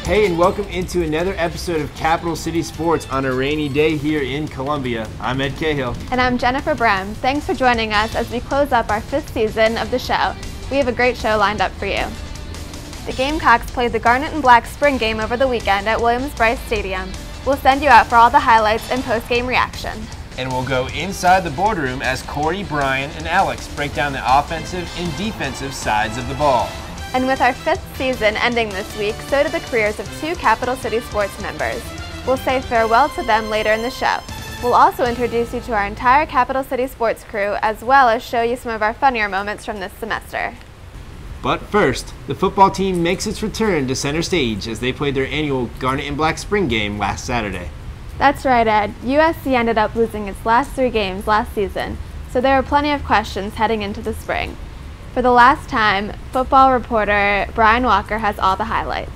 Hey, and welcome into another episode of Capital City Sports on a rainy day here in Columbia. I'm Ed Cahill. And I'm Jennifer Brem. Thanks for joining us as we close up our 5th season of the show. We have a great show lined up for you. The Gamecocks played the Garnet and Black spring game over the weekend at Williams-Brice Stadium. We'll send you out for all the highlights and post-game reaction. And we'll go inside the boardroom as Corey, Brian, and Alex break down the offensive and defensive sides of the ball. And with our 5th season ending this week, so do the careers of 2 Capital City Sports members. We'll say farewell to them later in the show. We'll also introduce you to our entire Capital City Sports crew, as well as show you some of our funnier moments from this semester. But first, the football team makes its return to center stage as they played their annual Garnet and Black spring game last Saturday. That's right, Ed. USC ended up losing its last 3 games last season, so there are plenty of questions heading into the spring. For the last time, football reporter Brian Walker has all the highlights.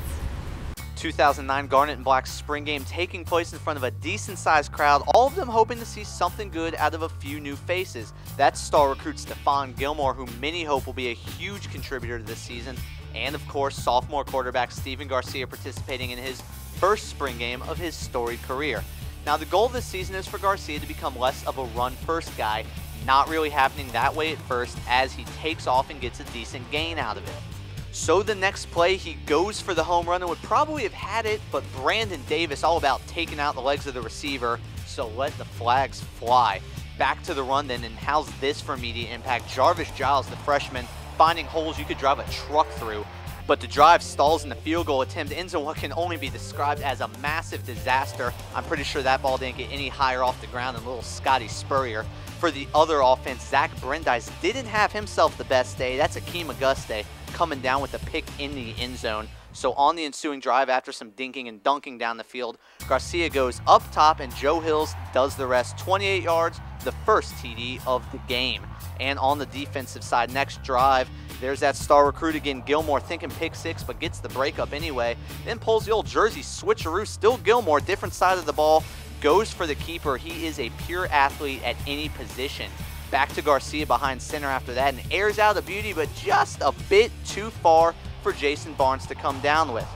2009 Garnet and Black spring game taking place in front of a decent-sized crowd, all of them hoping to see something good out of a few new faces. That's star recruit Stephon Gilmore, who many hope will be a huge contributor to this season, and of course sophomore quarterback Stephen Garcia participating in his first spring game of his storied career. Now the goal of this season is for Garcia to become less of a run-first guy, not really happening that way at first as he takes off and gets a decent gain out of it. So the next play, he goes for the home run and would probably have had it, but Brandon Davis all about taking out the legs of the receiver, so let the flags fly. Back to the run then, and how's this for immediate impact? Jarvis Giles, the freshman, finding holes you could drive a truck through, but the drive stalls in the field goal attempt, ends in what can only be described as a massive disaster. I'm pretty sure that ball didn't get any higher off the ground than little Scotty Spurrier. For the other offense, Zach Brandeis didn't have himself the best day. That's Akeem Auguste coming down with a pick in the end zone. So on the ensuing drive, after some dinking and dunking down the field, Garcia goes up top and Joe Hills does the rest. 28 yards, the first TD of the game. And on the defensive side, next drive, there's that star recruit again, Gilmore, thinking pick 6, but gets the breakup anyway. Then pulls the old jersey switcheroo, still Gilmore, different side of the ball. Goes for the keeper. He is a pure athlete at any position. Back to Garcia behind center after that and airs out a beauty, but just a bit too far for Jason Barnes to come down with.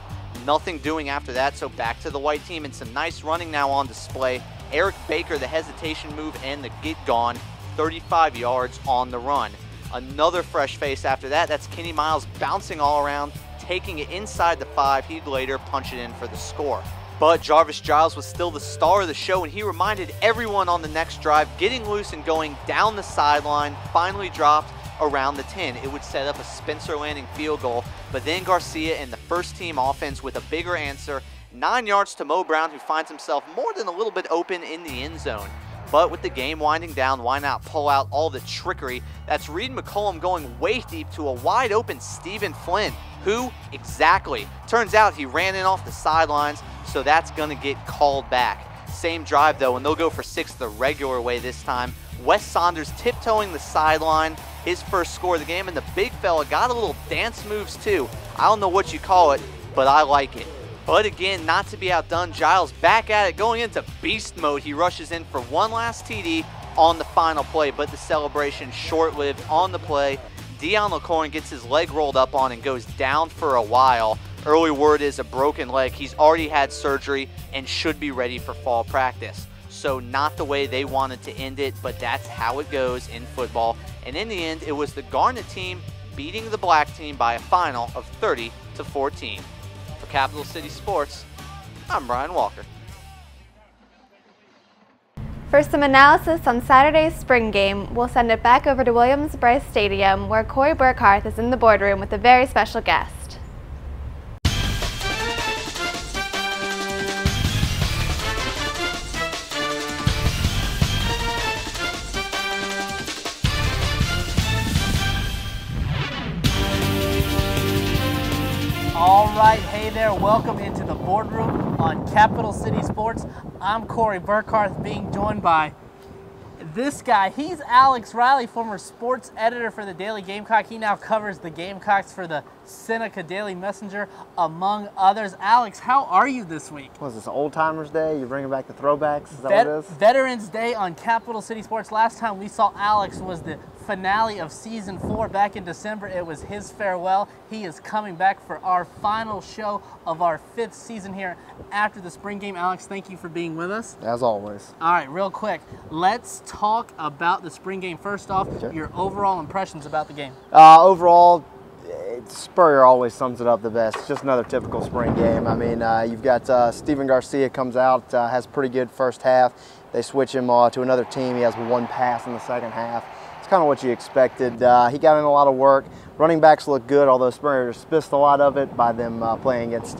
Nothing doing after that, so back to the white team and some nice running now on display. Eric Baker, the hesitation move and the get gone, 35 yards on the run. Another fresh face after that. That's Kenny Miles bouncing all around, taking it inside the 5. He'd later punch it in for the score. But Jarvis Giles was still the star of the show, and he reminded everyone on the next drive, getting loose and going down the sideline, finally dropped around the 10. It would set up a Spencer Landing field goal, but then Garcia and the first team offense with a bigger answer, 9 yards to Mo Brown, who finds himself more than a little bit open in the end zone. But with the game winding down, why not pull out all the trickery? That's Reed McCollum going way deep to a wide open Stephen Flynn. Who? Exactly. Turns out he ran in off the sidelines, so that's going to get called back. Same drive though, and they'll go for 6 the regular way this time. Wes Saunders tiptoeing the sideline, his first score of the game, and the big fella got a little dance moves too. I don't know what you call it, but I like it. But again, not to be outdone, Giles back at it, going into beast mode. He rushes in for one last TD on the final play, but the celebration short-lived on the play. Deion LaCorn gets his leg rolled up on and goes down for a while. Early word is a broken leg. He's already had surgery and should be ready for fall practice. So not the way they wanted to end it, but that's how it goes in football. And in the end, it was the Garnet team beating the Black team by a final of 30-14. For Capital City Sports, I'm Brian Walker. For some analysis on Saturday's spring game, we'll send it back over to Williams-Brice Stadium, where Corey Burkhardt is in the boardroom with a very special guest. All right, hey there, welcome into the boardroom on Capital City Sports. I'm Corey Burkhardt, being joined by this guy. He's Alex Riley, former sports editor for the Daily Gamecock. He now covers the Gamecocks for the Seneca Daily Messenger, among others. Alex, how are you this week? Was this Old Timers Day? You're bringing back the throwbacks? Is that what it is? Veterans Day on Capital City Sports. Last time we saw Alex was the finale of season 4 back in December. It was his farewell. He is coming back for our final show of our 5th season here after the spring game. Alex, thank you for being with us. As always. All right, real quick, let's talk about the spring game. First off, your overall impressions about the game. Overall, Spurrier always sums it up the best. It's just another typical spring game. I mean, you've got Steven Garcia comes out, has a pretty good first half. They switch him to another team. He has 1 pass in the second half. It's kind of what you expected. He got in a lot of work. Running backs look good, although Spurrier spissed a lot of it by them playing against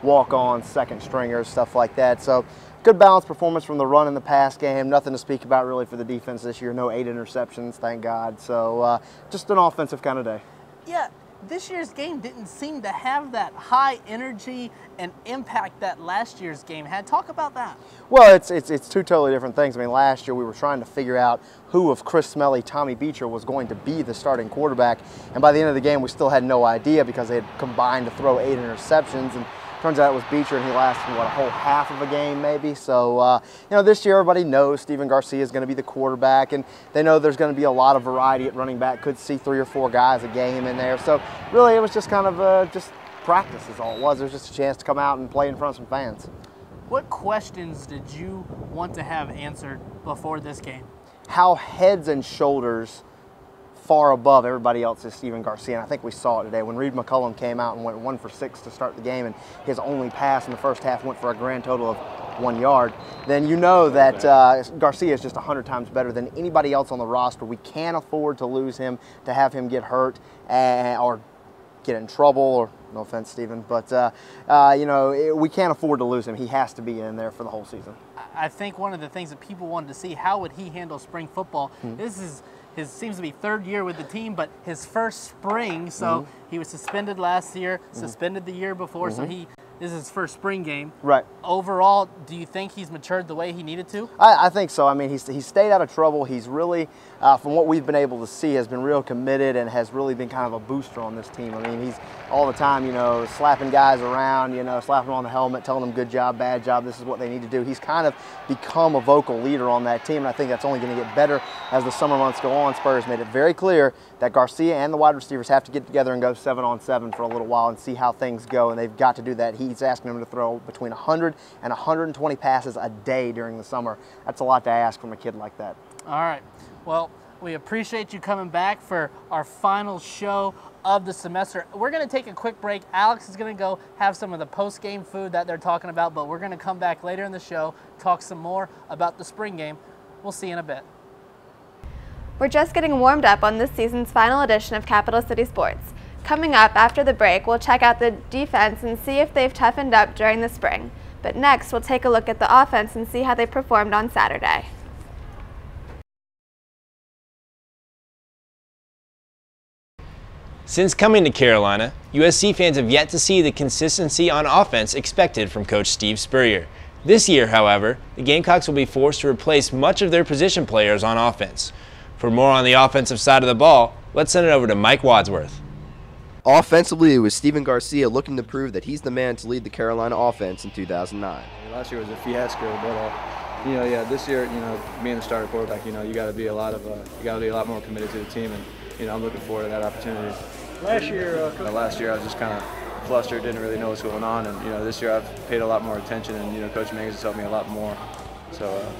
walk-ons, second stringers, stuff like that. So good balanced performance from the run and the pass game. Nothing to speak about really for the defense this year. No 8 interceptions, thank God. So just an offensive kind of day. Yeah. This year's game didn't seem to have that high energy and impact that last year's game had. Talk about that. Well, it's 2 totally different things. I mean, last year we were trying to figure out who of Chris Smelly, Tommy Beecher was going to be the starting quarterback, and by the end of the game we still had no idea because they had combined to throw 8 interceptions, and turns out it was Beecher, and he lasted, what, a whole half of a game maybe. So, you know, this year everybody knows Steven Garcia is going to be the quarterback, and they know there's going to be a lot of variety at running back. Could see 3 or 4 guys a game in there. So, really, it was just kind of just practice is all it was. It was just a chance to come out and play in front of some fans. What questions did you want to have answered before this game? How heads and shoulders far above everybody else is Steven Garcia, and I think we saw it today when Reed McCullum came out and went 1 for 6 to start the game, and his only pass in the first half went for a grand total of 1 yard. Then you know that Garcia is just 100 times better than anybody else on the roster. We can't afford to lose him, to have him get hurt or get in trouble, or no offense, Steven, but you know, we can't afford to lose him. He has to be in there for the whole season. I think one of the things that people wanted to see, how would he handle spring football? This is his seems to be 3rd year with the team, but his first spring. So he was suspended last year, suspended the year before. So this is his first spring game. Right. Overall, do you think he's matured the way he needed to? I think so. I mean, he's stayed out of trouble. He's really, from what we've been able to see, has been real committed and has really been kind of a booster on this team. I mean, he's all the time, you know, slapping guys around, you know, slapping them on the helmet, telling them good job, bad job, this is what they need to do. He's kind of become a vocal leader on that team, and I think that's only going to get better as the summer months go on. Spurs made it very clear that Garcia and the wide receivers have to get together and go 7-on-7 for a little while and see how things go, and they've got to do that. He's asking them to throw between 100 and 120 passes a day during the summer. That's a lot to ask from a kid like that. All right. Well, we appreciate you coming back for our final show of the semester. We're going to take a quick break. Alex is going to go have some of the post-game food that they're talking about, but we're going to come back later in the show, talk some more about the spring game. We'll see you in a bit. We're just getting warmed up on this season's final edition of Capital City Sports. Coming up after the break, we'll check out the defense and see if they've toughened up during the spring. But next, we'll take a look at the offense and see how they performed on Saturday. Since coming to Carolina, USC fans have yet to see the consistency on offense expected from Coach Steve Spurrier. This year, however, the Gamecocks will be forced to replace much of their position players on offense. For more on the offensive side of the ball, let's send it over to Mike Wadsworth. Offensively, it was Steven Garcia looking to prove that he's the man to lead the Carolina offense in 2009. Last year was a fiasco, but you know, yeah, this year, you know, being the starter quarterback, you know, you got to be a lot more committed to the team, and you know, I'm looking forward to that opportunity. Last year, I was just kind of flustered, didn't really know what's going on, and you know, this year I've paid a lot more attention, and you know, Coach Megas has helped me a lot more. So.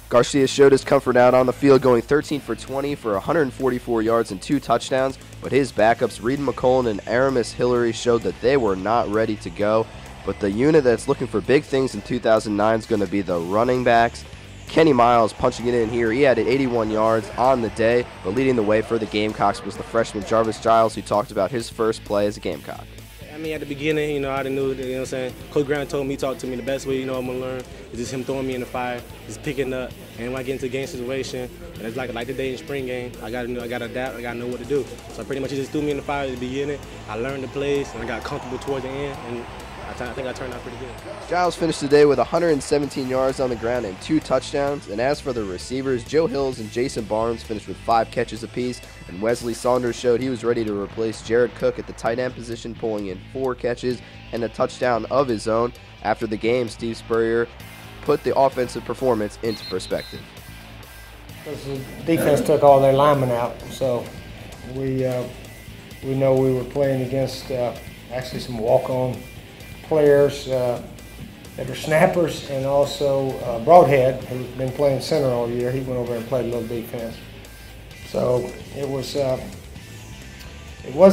Garcia showed his comfort out on the field, going 13 for 20 for 144 yards and 2 touchdowns, but his backups, Reed McCullum and Aramis Hillary, showed that they were not ready to go. But the unit that's looking for big things in 2009 is going to be the running backs. Kenny Miles punching it in here. He added 81 yards on the day, but leading the way for the Gamecocks was the freshman Jarvis Giles, who talked about his first play as a Gamecock. I mean, at the beginning, you know, I already knew, you know what I'm saying? Coach Grant told me, talked to me, the best way, you know, I'm going to learn is just him throwing me in the fire, just picking up. And when I get into a game situation, and it's like the day in spring game, I got to adapt, I got to know what to do. So pretty much he just threw me in the fire at the beginning. I learned the plays, and I got comfortable towards the end, and I think I turned out pretty good. Giles finished the day with 117 yards on the ground and 2 touchdowns. And as for the receivers, Joe Hills and Jason Barnes finished with 5 catches apiece. And Wesley Saunders showed he was ready to replace Jared Cook at the tight end position, pulling in 4 catches and a touchdown of his own. After the game, Steve Spurrier put the offensive performance into perspective. because the defense took all their linemen out. So we know we were playing against actually some walk-on players that are snappers, and also Broadhead, who's been playing center all year. He went over and played a little defense. So it wasn't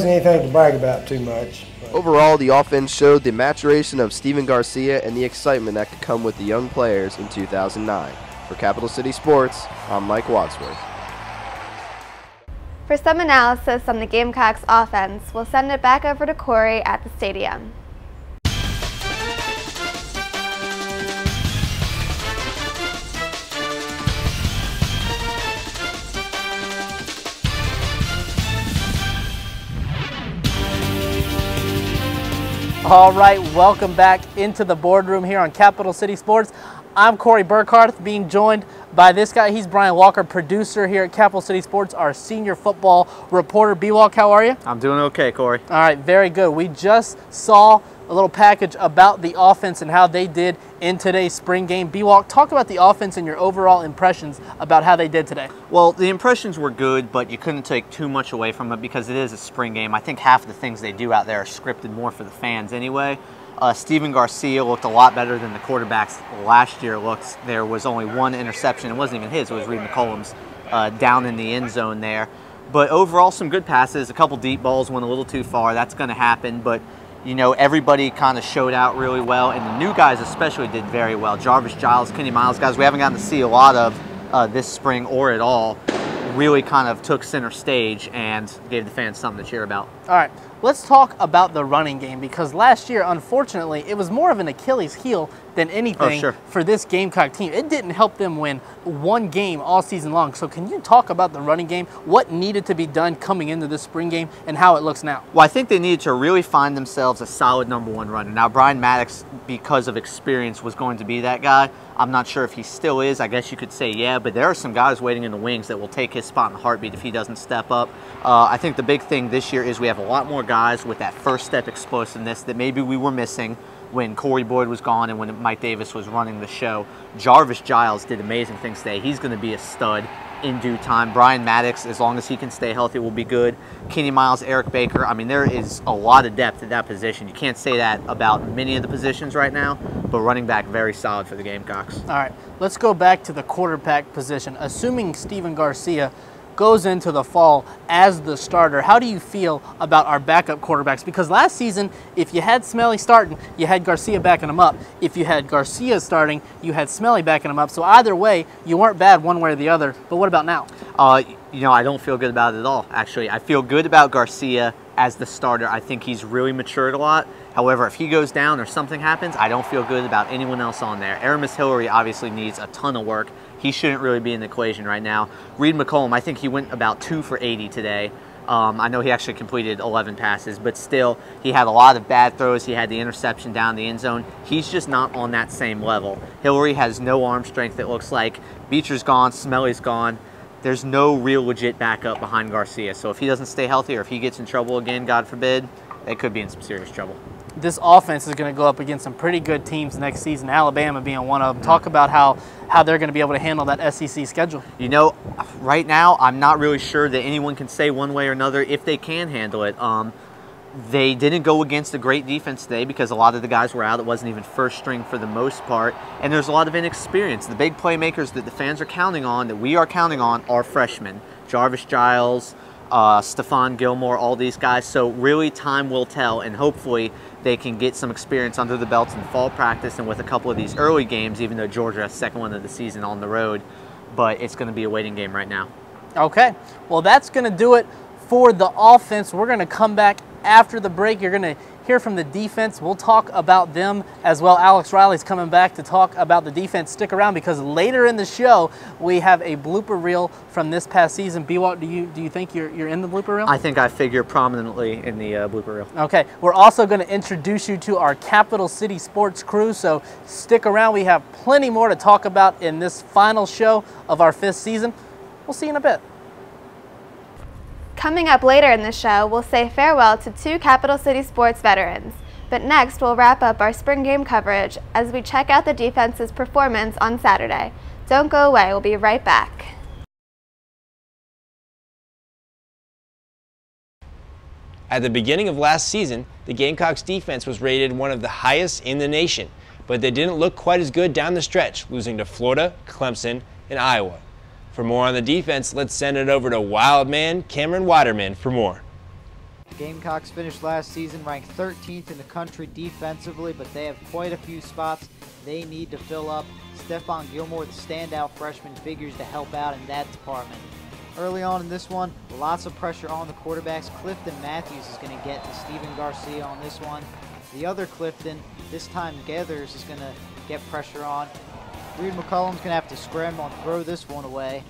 anything to brag about too much. Overall, the offense showed the maturation of Steven Garcia and the excitement that could come with the young players in 2009. For Capital City Sports, I'm Mike Wadsworth. For some analysis on the Gamecocks offense, we'll send it back over to Corey at the stadium. All right, welcome back into the boardroom here on Capital City Sports. I'm Corey Burkhardt, being joined by this guy. He's Brian Walker, producer here at Capital City Sports, our senior football reporter. B-Walk, how are you? I'm doing okay, Corey. All right, very good. We just saw a little package about the offense and how they did in today's spring game. B-Walk, talk about the offense and your overall impressions about how they did today. Well, the impressions were good, but you couldn't take too much away from it because it is a spring game. I think half of the things they do out there are scripted more for the fans anyway. Steven Garcia looked a lot better than the quarterbacks last year looked. There was only one interception. It wasn't even his. It was Reed McCollum's down in the end zone there. But overall, some good passes. A couple deep balls went a little too far. That's going to happen. But, you know, everybody kind of showed out really well. And the new guys especially did very well. Jarvis Giles, Kenny Miles, guys we haven't gotten to see a lot of this spring or at all, really kind of took center stage and gave the fans something to cheer about. All right, let's talk about the running game, because last year, unfortunately, it was more of an Achilles heel than anything for this Gamecock team. It didn't help them win one game all season long. So can you talk about the running game, what needed to be done coming into this spring game, and how it looks now? Well, I think they needed to really find themselves a solid #1 runner. Now, Brian Maddox, because of experience, was going to be that guy. I'm not sure if he still is. I guess you could say yeah, but there are some guys waiting in the wings that will take his spot in a heartbeat if he doesn't step up. I think the big thing this year is we have a lot more guys with that first step explosiveness that maybe we were missing when Corey Boyd was gone and when Mike Davis was running the show. Jarvis Giles did amazing things today. He's going to be a stud in due time. Brian Maddox, as long as he can stay healthy, will be good. Kenny Miles, Eric Baker. I mean, there is a lot of depth at that position. You can't say that about many of the positions right now, but running back, very solid for the Gamecocks. All right, let's go back to the quarterback position. Assuming Steven Garcia goes into the fall as the starter, how do you feel about our backup quarterbacks? Because last season, if you had Smelly starting, you had Garcia backing him up. If you had Garcia starting, you had Smelly backing him up. So either way, you weren't bad one way or the other. But what about now? You know, I don't feel good about it at all, actually. I feel good about Garcia as the starter. I think he's really matured a lot. However, if he goes down or something happens, I don't feel good about anyone else on there. Aramis Hillary obviously needs a ton of work. He shouldn't really be in the equation right now. Reed McCollum, I think he went about 2 for 80 today. I know he actually completed 11 passes, but still, he had a lot of bad throws. He had the interception down the end zone. He's just not on that same level. Hillary has no arm strength, it looks like. Beecher's gone, Smelly's gone. There's no real legit backup behind Garcia. So if he doesn't stay healthy or if he gets in trouble again, God forbid, they could be in some serious trouble. This offense is going to go up against some pretty good teams next season, Alabama being one of them. Talk about how they're going to be able to handle that SEC schedule. You know, right now, I'm not really sure that anyone can say one way or another if they can handle it. They didn't go against a great defense today because a lot of the guys were out. It wasn't even first string for the most part. And there's a lot of inexperience. The big playmakers that the fans are counting on, that we are counting on, are freshmen. Jarvis Giles, Stephon Gilmore, all these guys. So really time will tell, and hopefully they can get some experience under the belts in fall practice and with a couple of these early games, even though Georgia has second one of the season on the road. But it's going to be a waiting game right now. Okay, well that's going to do it for the offense. We're going to come back after the break. You're going to hear from the defense. We'll talk about them as well. Alex Riley's coming back to talk about the defense. Stick around because later in the show we have a blooper reel from this past season. B-Walk, do you think you're in the blooper reel? I think I figure prominently in the blooper reel. Okay, we're also going to introduce you to our Capital City Sports crew, so stick around. We have plenty more to talk about in this final show of our 5th season. We'll see you in a bit. Coming up later in the show, we'll say farewell to 2 Capital City Sports veterans. But next, we'll wrap up our spring game coverage as we check out the defense's performance on Saturday. Don't go away, we'll be right back. At the beginning of last season, the Gamecocks defense was rated one of the highest in the nation, but they didn't look quite as good down the stretch, losing to Florida, Clemson, and Iowa. For more on the defense, let's send it over to Wild Man Cameron Widerman for more. The Gamecocks finished last season ranked 13th in the country defensively, but they have quite a few spots they need to fill up. Stephon Gilmore, the standout freshman, figures to help out in that department. Early on in this one, lots of pressure on the quarterbacks. Clifton Matthews is going to get to Steven Garcia on this one. The other Clifton, this time Gathers, is going to get pressure on. Reed McCollum's going to have to scramble and throw this one away.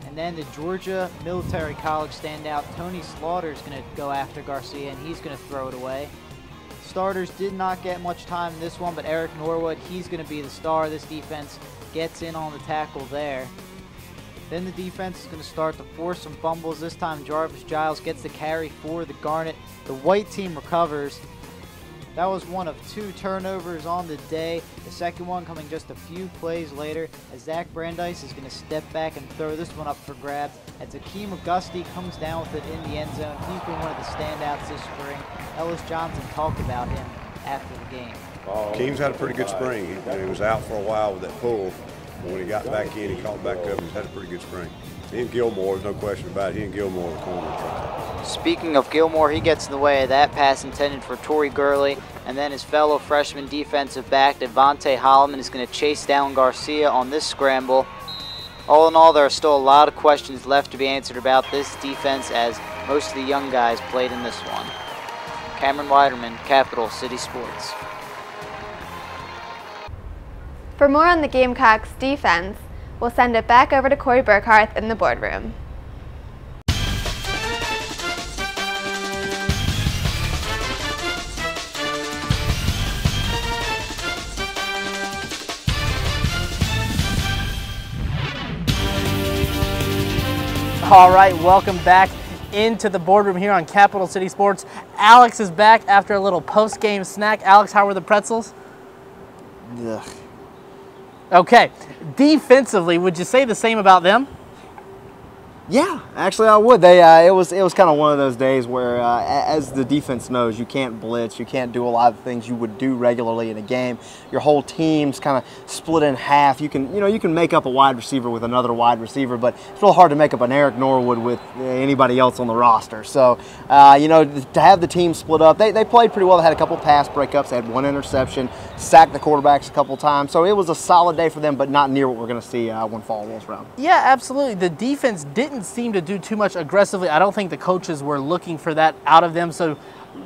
And then the Georgia Military College standout, Tony Slaughter, is going to go after Garcia, and he's going to throw it away. Starters did not get much time in this one, but Eric Norwood, he's going to be the star. This defense gets in on the tackle there. Then the defense is going to start to force some fumbles. This time Jarvis Giles gets the carry for the Garnet. The white team recovers. That was one of 2 turnovers on the day. The second one coming just a few plays later as Zach Brandeis is going to step back and throw this one up for grabs. As Akeem Auguste comes down with it in the end zone. He's been one of the standouts this spring. Ellis Johnson talked about him after the game. Akeem's had a pretty good spring. He was out for a while with that pull. When he got back in, he caught back up. He's had a pretty good spring. He and Gilmore, there's no question about it. He and Gilmore are the corners. Speaking of Gilmore, he gets in the way of that pass intended for Torrey Gurley. And then his fellow freshman defensive back, Devontae Holloman, is going to chase down Garcia on this scramble. All in all, there are still a lot of questions left to be answered about this defense as most of the young guys played in this one. Cameron Widerman, Capital City Sports. For more on the Gamecocks defense, we'll send it back over to Corey Burkhardt in the boardroom. All right, welcome back into the boardroom here on Capital City Sports. Alex is back after a little post-game snack. Alex, how were the pretzels? Ugh. Okay, defensively, would you say the same about them? Yeah, actually I would. It was kind of one of those days where, as the defense knows, you can't blitz, you can't do a lot of things you would do regularly in a game. Your whole team's kind of split in half. You can make up a wide receiver with another wide receiver, but it's real hard to make up an Eric Norwood with anybody else on the roster. So, to have the team split up, they played pretty well. They had a couple pass breakups, they had 1 interception, sacked the quarterbacks a couple times. So it was a solid day for them, but not near what we're going to see when fall rolls around. Yeah, absolutely. The defense didn't seem to do too much aggressively. I don't think the coaches were looking for that out of them. So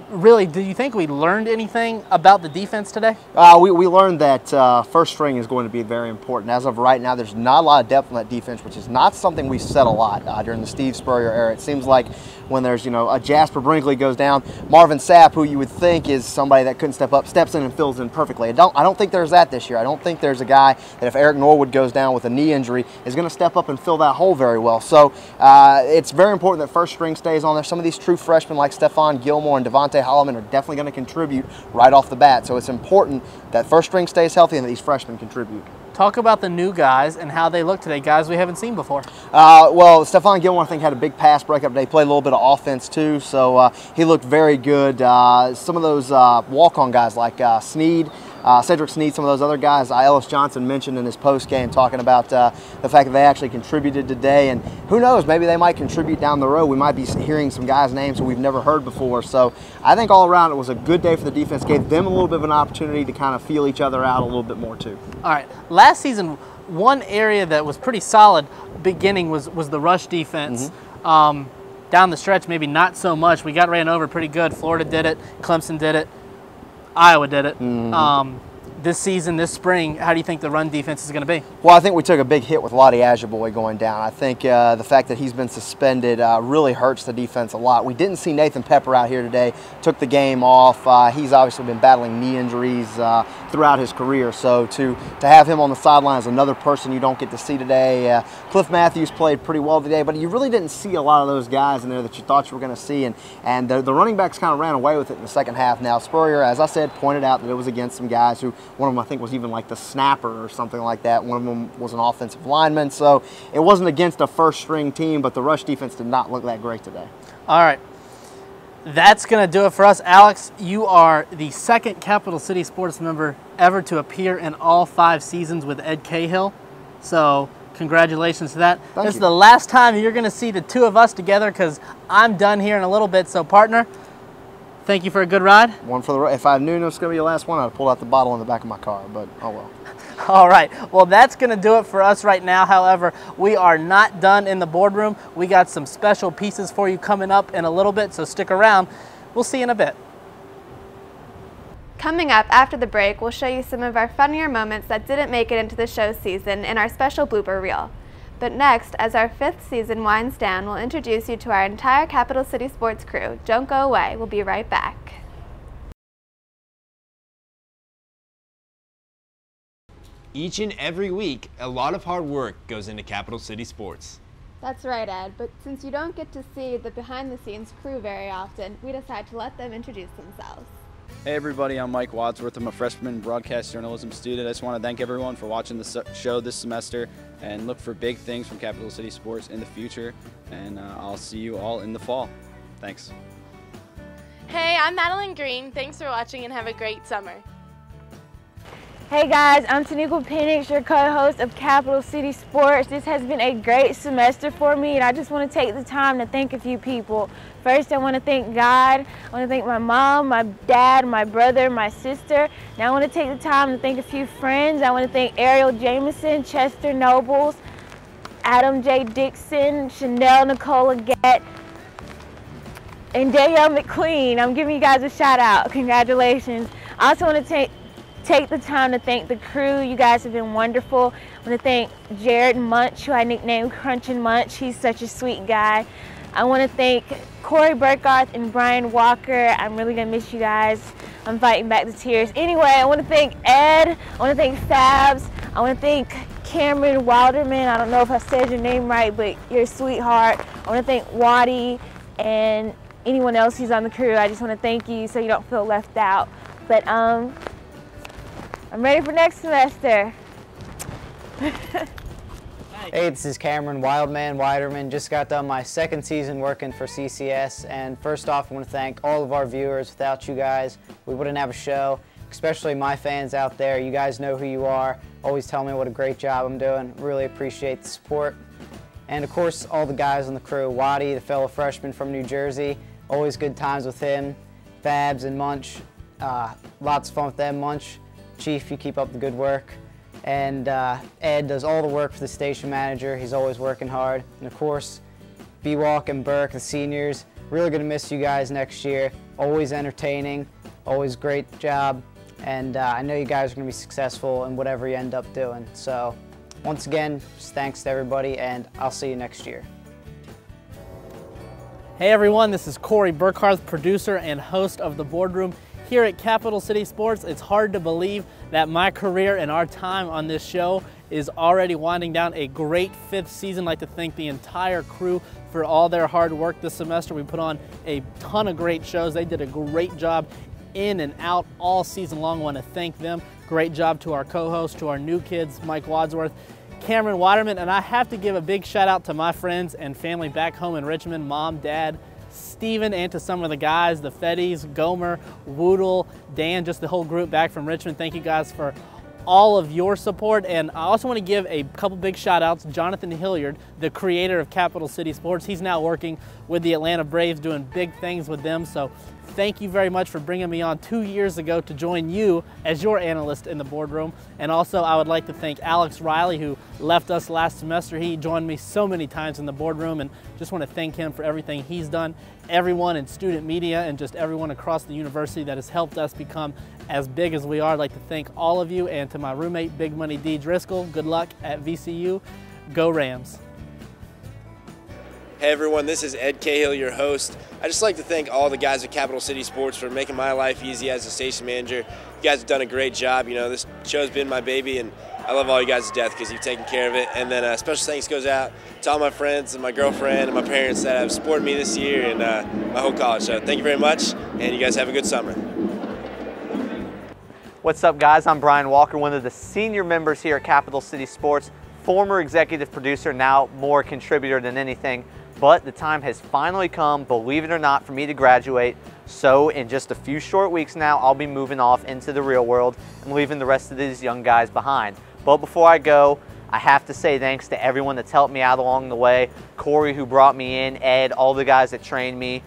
really, do you think we learned anything about the defense today? We learned that first string is going to be very important. As of right now, there's not a lot of depth on that defense, which is not something we said a lot during the Steve Spurrier era. It seems like when there's, a Jasper Brinkley goes down, Marvin Sapp, who you would think is somebody that couldn't step up, steps in and fills in perfectly. I don't think there's that this year. I don't think there's a guy that if Eric Norwood goes down with a knee injury is going to step up and fill that hole very well. So it's very important that first string stays on there. Some of these true freshmen like Stephon Gilmore and Devontae Holloman are definitely going to contribute right off the bat. So it's important that first string stays healthy and that these freshmen contribute. Talk about the new guys and how they look today, guys we haven't seen before. Well, Stephon Gilmore, I think, had a big pass breakup today. Played a little bit of offense, too, so he looked very good. Some of those walk-on guys like Sneed, Cedric Sneed, some of those other guys, Ellis Johnson mentioned in his post-game talking about the fact that they actually contributed today. And who knows, maybe they might contribute down the road. We might be hearing some guys' names that we've never heard before. So I think all around it was a good day for the defense. Gave them a little bit of an opportunity to kind of feel each other out a little bit more, too. All right. Last season, one area that was pretty solid beginning was the rush defense. Mm-hmm. Down the stretch, maybe not so much. We got ran over pretty good. Florida did it. Clemson did it. Iowa did it. Mm-hmm. This season, this spring, how do you think the run defense is going to be? Well, I think we took a big hit with Lottie Ajiboye going down. I think the fact that he's been suspended really hurts the defense a lot. We didn't see Nathan Pepper out here today, took the game off. He's obviously been battling knee injuries throughout his career. So to have him on the sideline is another person you don't get to see today. Cliff Matthews played pretty well today, but you really didn't see a lot of those guys in there that you thought you were going to see. And the running backs kind of ran away with it in the second half. Now, Spurrier, as I said, pointed out that it was against some guys who, one of them I think was even like the snapper or something like that. One of them was an offensive lineman. So it wasn't against a first string team, but the rush defense did not look that great today. All right. That's going to do it for us. Alex, you are the second Capital City Sports member ever to appear in all 5 seasons with Ed Cahill. So congratulations to that. This is the last time you're going to see the two of us together because I'm done here in a little bit. So partner, thank you for a good ride. One for the ride. If I knew it was going to be the last one, I'd have pulled out the bottle in the back of my car, but oh well. All right, well that's going to do it for us right now. However, we are not done in the boardroom. We got some special pieces for you coming up in a little bit, so stick around. We'll see you in a bit. Coming up after the break, we'll show you some of our funnier moments that didn't make it into the show season in our special blooper reel. But next, as our 5th season winds down, we'll introduce you to our entire Capital City Sports crew. Don't go away, we'll be right back. Each and every week, a lot of hard work goes into Capital City Sports. That's right, Ed, but since you don't get to see the behind-the-scenes crew very often, we decided to let them introduce themselves. Hey everybody, I'm Mike Wadsworth. I'm a freshman broadcast journalism student. I just want to thank everyone for watching the show this semester and look for big things from Capital City Sports in the future. And I'll see you all in the fall. Thanks. Hey, I'm Madeline Green. Thanks for watching and have a great summer. Hey guys, I'm Taniqua Penix, your co-host of Capital City Sports. This has been a great semester for me, and I just want to take the time to thank a few people. First, I want to thank God. I want to thank my mom, my dad, my brother, my sister. Now I want to take the time to thank a few friends. I want to thank Ariel Jameson, Chester Nobles, Adam J. Dixon, Chanel Nicole Leggett, and Danielle McQueen. I'm giving you guys a shout out. Congratulations. I also want to take the time to thank the crew. You guys have been wonderful. I want to thank Jared Munch, who I nicknamed Crunchin' Munch. He's such a sweet guy. I want to thank Corey Burkhardt and Brian Walker. I'm really going to miss you guys. I'm fighting back the tears. Anyway, I want to thank Ed. I want to thank Fabs. I want to thank Cameron Wilderman. I don't know if I said your name right, but you're a sweetheart. I want to thank Waddy and anyone else who's on the crew. I just want to thank you so you don't feel left out. But I'm ready for next semester. Hey, this is Cameron Widerman. Just got done my 2nd season working for CCS, and first off I want to thank all of our viewers. Without you guys, we wouldn't have a show, especially my fans out there. You guys know who you are. Always tell me what a great job I'm doing. Really appreciate the support. And of course, all the guys on the crew. Waddy, the fellow freshman from New Jersey, always good times with him. Fabs and Munch, lots of fun with them. Munch, Chief, you keep up the good work. And Ed does all the work for the station manager. He's always working hard. And of course, B-Walk and Burke, the seniors, really gonna miss you guys next year. Always entertaining, always great job. And I know you guys are gonna be successful in whatever you end up doing. So once again, just thanks to everybody, and I'll see you next year. Hey everyone, this is Corey Burkhardt, producer and host of The Boardroom. Here at Capital City Sports, it's hard to believe that my career and our time on this show is already winding down. A great 5th season. I'd like to thank the entire crew for all their hard work this semester. We put on a ton of great shows. They did a great job in and out all season long. I want to thank them. Great job to our co-host, to our new kids, Mike Wadsworth, Cameron Waterman, and I have to give a big shout out to my friends and family back home in Richmond, Mom, Dad, Steven, and to some of the guys, the Feddies, Gomer, Woodle, Dan, just the whole group back from Richmond. Thank you guys for all of your support. And I also want to give a couple big shout outs. Jonathan Hilliard, the creator of Capital City Sports. He's now working with the Atlanta Braves, doing big things with them. So thank you very much for bringing me on 2 years ago to join you as your analyst in the boardroom. And also I would like to thank Alex Riley, who left us last semester. He joined me so many times in the boardroom, and just want to thank him for everything he's done. Everyone in student media and just everyone across the university that has helped us become as big as we are. I'd like to thank all of you, and to my roommate, Big Money D. Driscoll, good luck at VCU. Go Rams. Hey everyone, this is Ed Cahill, your host. I'd just like to thank all the guys at Capital City Sports for making my life easy as a station manager. You guys have done a great job. You know, this show's been my baby, and I love all you guys to death because you've taken care of it. And then a special thanks goes out to all my friends and my girlfriend and my parents that have supported me this year and my whole college. So thank you very much, and you guys have a good summer. What's up, guys? I'm Brian Walker, one of the senior members here at Capital City Sports, former executive producer, now more contributor than anything. but the time has finally come, believe it or not, for me to graduate. So in just a few short weeks now, I'll be moving off into the real world and leaving the rest of these young guys behind. But before I go, I have to say thanks to everyone that's helped me out along the way. Corey, who brought me in, Ed, all the guys that trained me,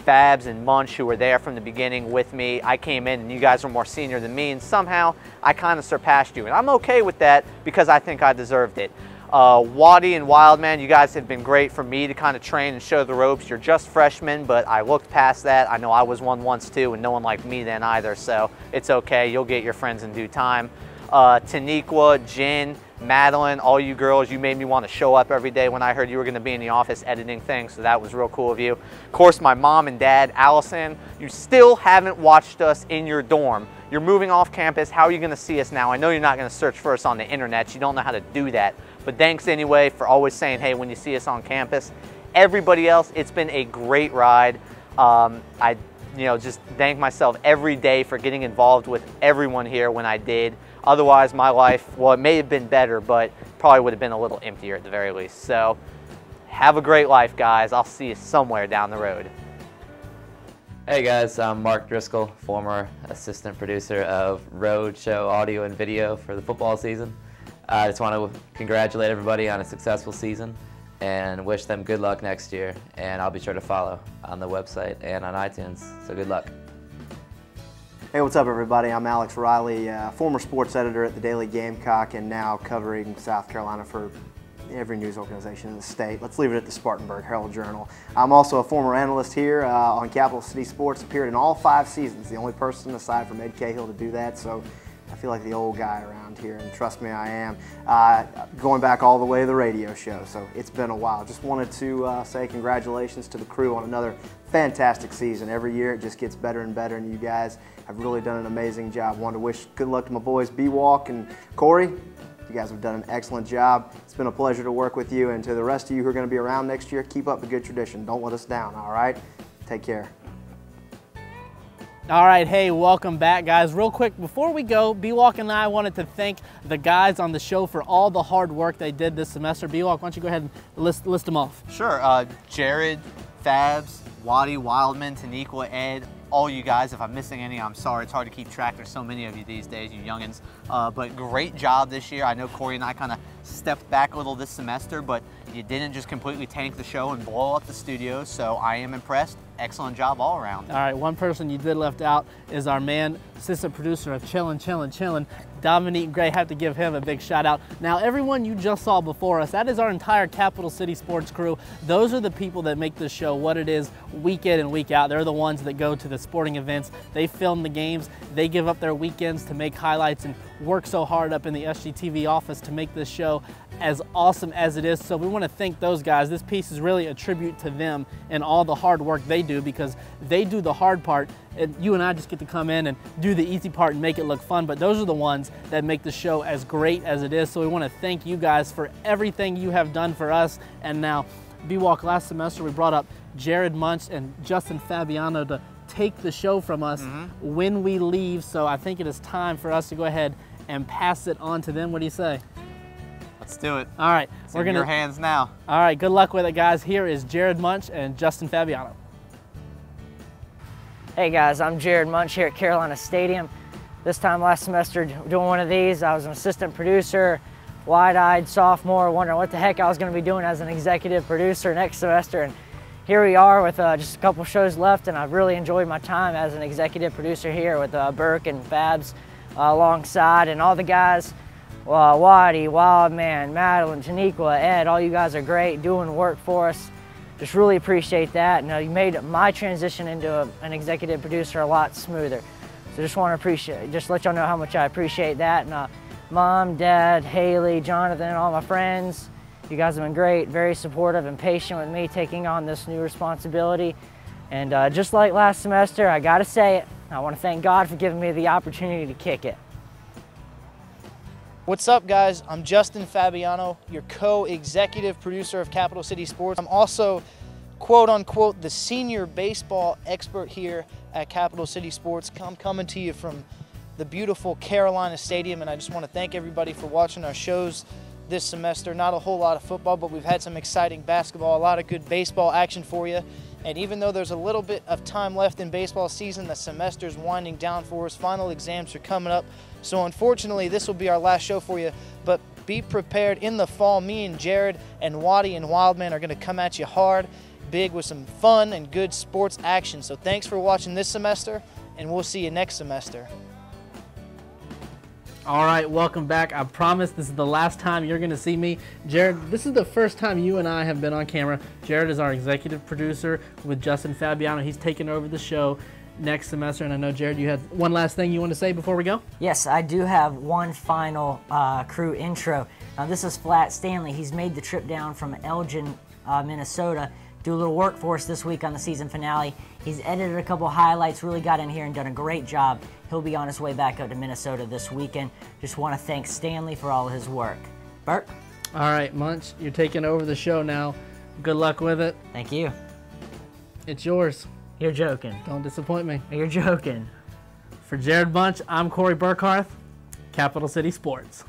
Fabs and Munch, who were there from the beginning with me. I came in and you guys were more senior than me, and somehow I kind of surpassed you. And I'm okay with that because I think I deserved it. Waddy and Wildman, you guys have been great for me to kind of train and show the ropes. You're just freshmen, but I looked past that. I know I was one once too, and no one liked me then either, so it's okay. You'll get your friends in due time. Taniqua, Jen, Madeline, all you girls, you made me want to show up every day when I heard you were going to be in the office editing things, so that was real cool of you. Of course, my mom and dad, Allison, you still haven't watched us in your dorm. You're moving off campus. How are you going to see us now? I know you're not going to search for us on the internet. You don't know how to do that. But thanks anyway for always saying, hey, when you see us on campus. Everybody else, it's been a great ride. I just thank myself every day for getting involved with everyone here when I did. Otherwise, my life, well, it may have been better, but probably would have been a little emptier at the very least. So have a great life, guys. I'll see you somewhere down the road. Hey guys, I'm Mark Driscoll, former assistant producer of Roadshow Audio and Video for the football season. I just want to congratulate everybody on a successful season and wish them good luck next year. And I'll be sure to follow on the website and on iTunes, so good luck. Hey, what's up everybody? I'm Alex Riley, former sports editor at the Daily Gamecock and now covering South Carolina for every news organization in the state. Let's leave it at the Spartanburg Herald-Journal. I'm also a former analyst here on Capital City Sports, appeared in all 5 seasons, the only person aside from Ed Cahill to do that, so I feel like the old guy around here, and trust me, I am. Going back all the way to the radio show, so it's been a while. Just wanted to say congratulations to the crew on another fantastic season. Every year it just gets better and better, and you guys have really done an amazing job. Wanted to wish good luck to my boys B-Walk and Corey. You guys have done an excellent job. It's been a pleasure to work with you, and to the rest of you who are going to be around next year, keep up the good tradition. Don't let us down, all right? Take care. All right, hey, welcome back, guys. Real quick, before we go, B-Walk and I wanted to thank the guys on the show for all the hard work they did this semester. B-Walk, why don't you go ahead and list them off? Sure. Jared, Fabs, Waddy, Wildman, Taniqua, Ed, all you guys. If I'm missing any, I'm sorry. It's hard to keep track. There's so many of you these days, you youngins. But great job this year. I know Corey and I kind of stepped back a little this semester, but you didn't just completely tank the show and blow up the studio, so I am impressed. Excellent job all around. All right, one person you did left out is our man, assistant producer of Chillin', Dominique Gray. Have to give him a big shout out. Now, everyone you just saw before us, that is our entire Capital City Sports crew. Those are the people that make this show what it is week in and week out. They're the ones that go to the sporting events. They film the games. They give up their weekends to make highlights and work so hard up in the SGTV office to make this show as awesome as it is. So we want to thank those guys. This piece is really a tribute to them and all the hard work they do, because they do the hard part and you and I just get to come in and do the easy part and make it look fun. But those are the ones that make the show as great as it is. So we want to thank you guys for everything you have done for us. And now, B-Walk, last semester we brought up Jared Munch and Justin Fabiano to take the show from us when we leave. So I think it is time for us to go ahead and pass it on to them. What do you say? Let's do it. All right. It's in your hands now. All right, good luck with it, guys. Here is Jared Munch and Justin Fabiano. Hey guys, I'm Jared Munch here at Carolina Stadium. This time last semester doing one of these, I was an assistant producer, wide-eyed sophomore, wondering what the heck I was going to be doing as an executive producer next semester. And here we are with just a couple shows left, and I've really enjoyed my time as an executive producer here with Burke and Fabs alongside, and all the guys, Waddy, Wildman, Madeline, Taniqua, Ed, all you guys are great doing work for us. Just really appreciate that. And you made my transition into an executive producer a lot smoother. So just want to just let y'all know how much I appreciate that. And Mom, Dad, Haley, Jonathan, all my friends, you guys have been great, very supportive and patient with me taking on this new responsibility. And just like last semester, I gotta say it, I want to thank God for giving me the opportunity to kick it. What's up, guys? I'm Justin Fabiano, your co-executive producer of Capital City Sports. I'm also, quote unquote, the senior baseball expert here at Capital City Sports. I'm coming to you from the beautiful Carolina Stadium, and I just want to thank everybody for watching our shows this semester. Not a whole lot of football, but we've had some exciting basketball, a lot of good baseball action for you. And even though there's a little bit of time left in baseball season, the semester's winding down for us. Final exams are coming up. So unfortunately, this will be our last show for you. But be prepared. In the fall, me and Jared and Waddy and Wildman are going to come at you hard, big, with some fun and good sports action. So thanks for watching this semester, and we'll see you next semester. All right, welcome back. I promise this is the last time you're going to see me. Jared, this is the first time you and I have been on camera. Jared is our executive producer with Justin Fabiano. He's taking over the show next semester. And I know, Jared, you had one last thing you want to say before we go? Yes, I do have one final crew intro. Now, this is Flat Stanley. He's made the trip down from Elgin, Minnesota, do a little work for us this week on the season finale. He's edited a couple highlights, really got in here and done a great job. He'll be on his way back up to Minnesota this weekend. Just want to thank Stanley for all of his work. Bert? All right, Munch, you're taking over the show now. Good luck with it. Thank you. It's yours. You're joking. Don't disappoint me. You're joking. For Jared Munch, I'm Corey Burkhardt, Capital City Sports.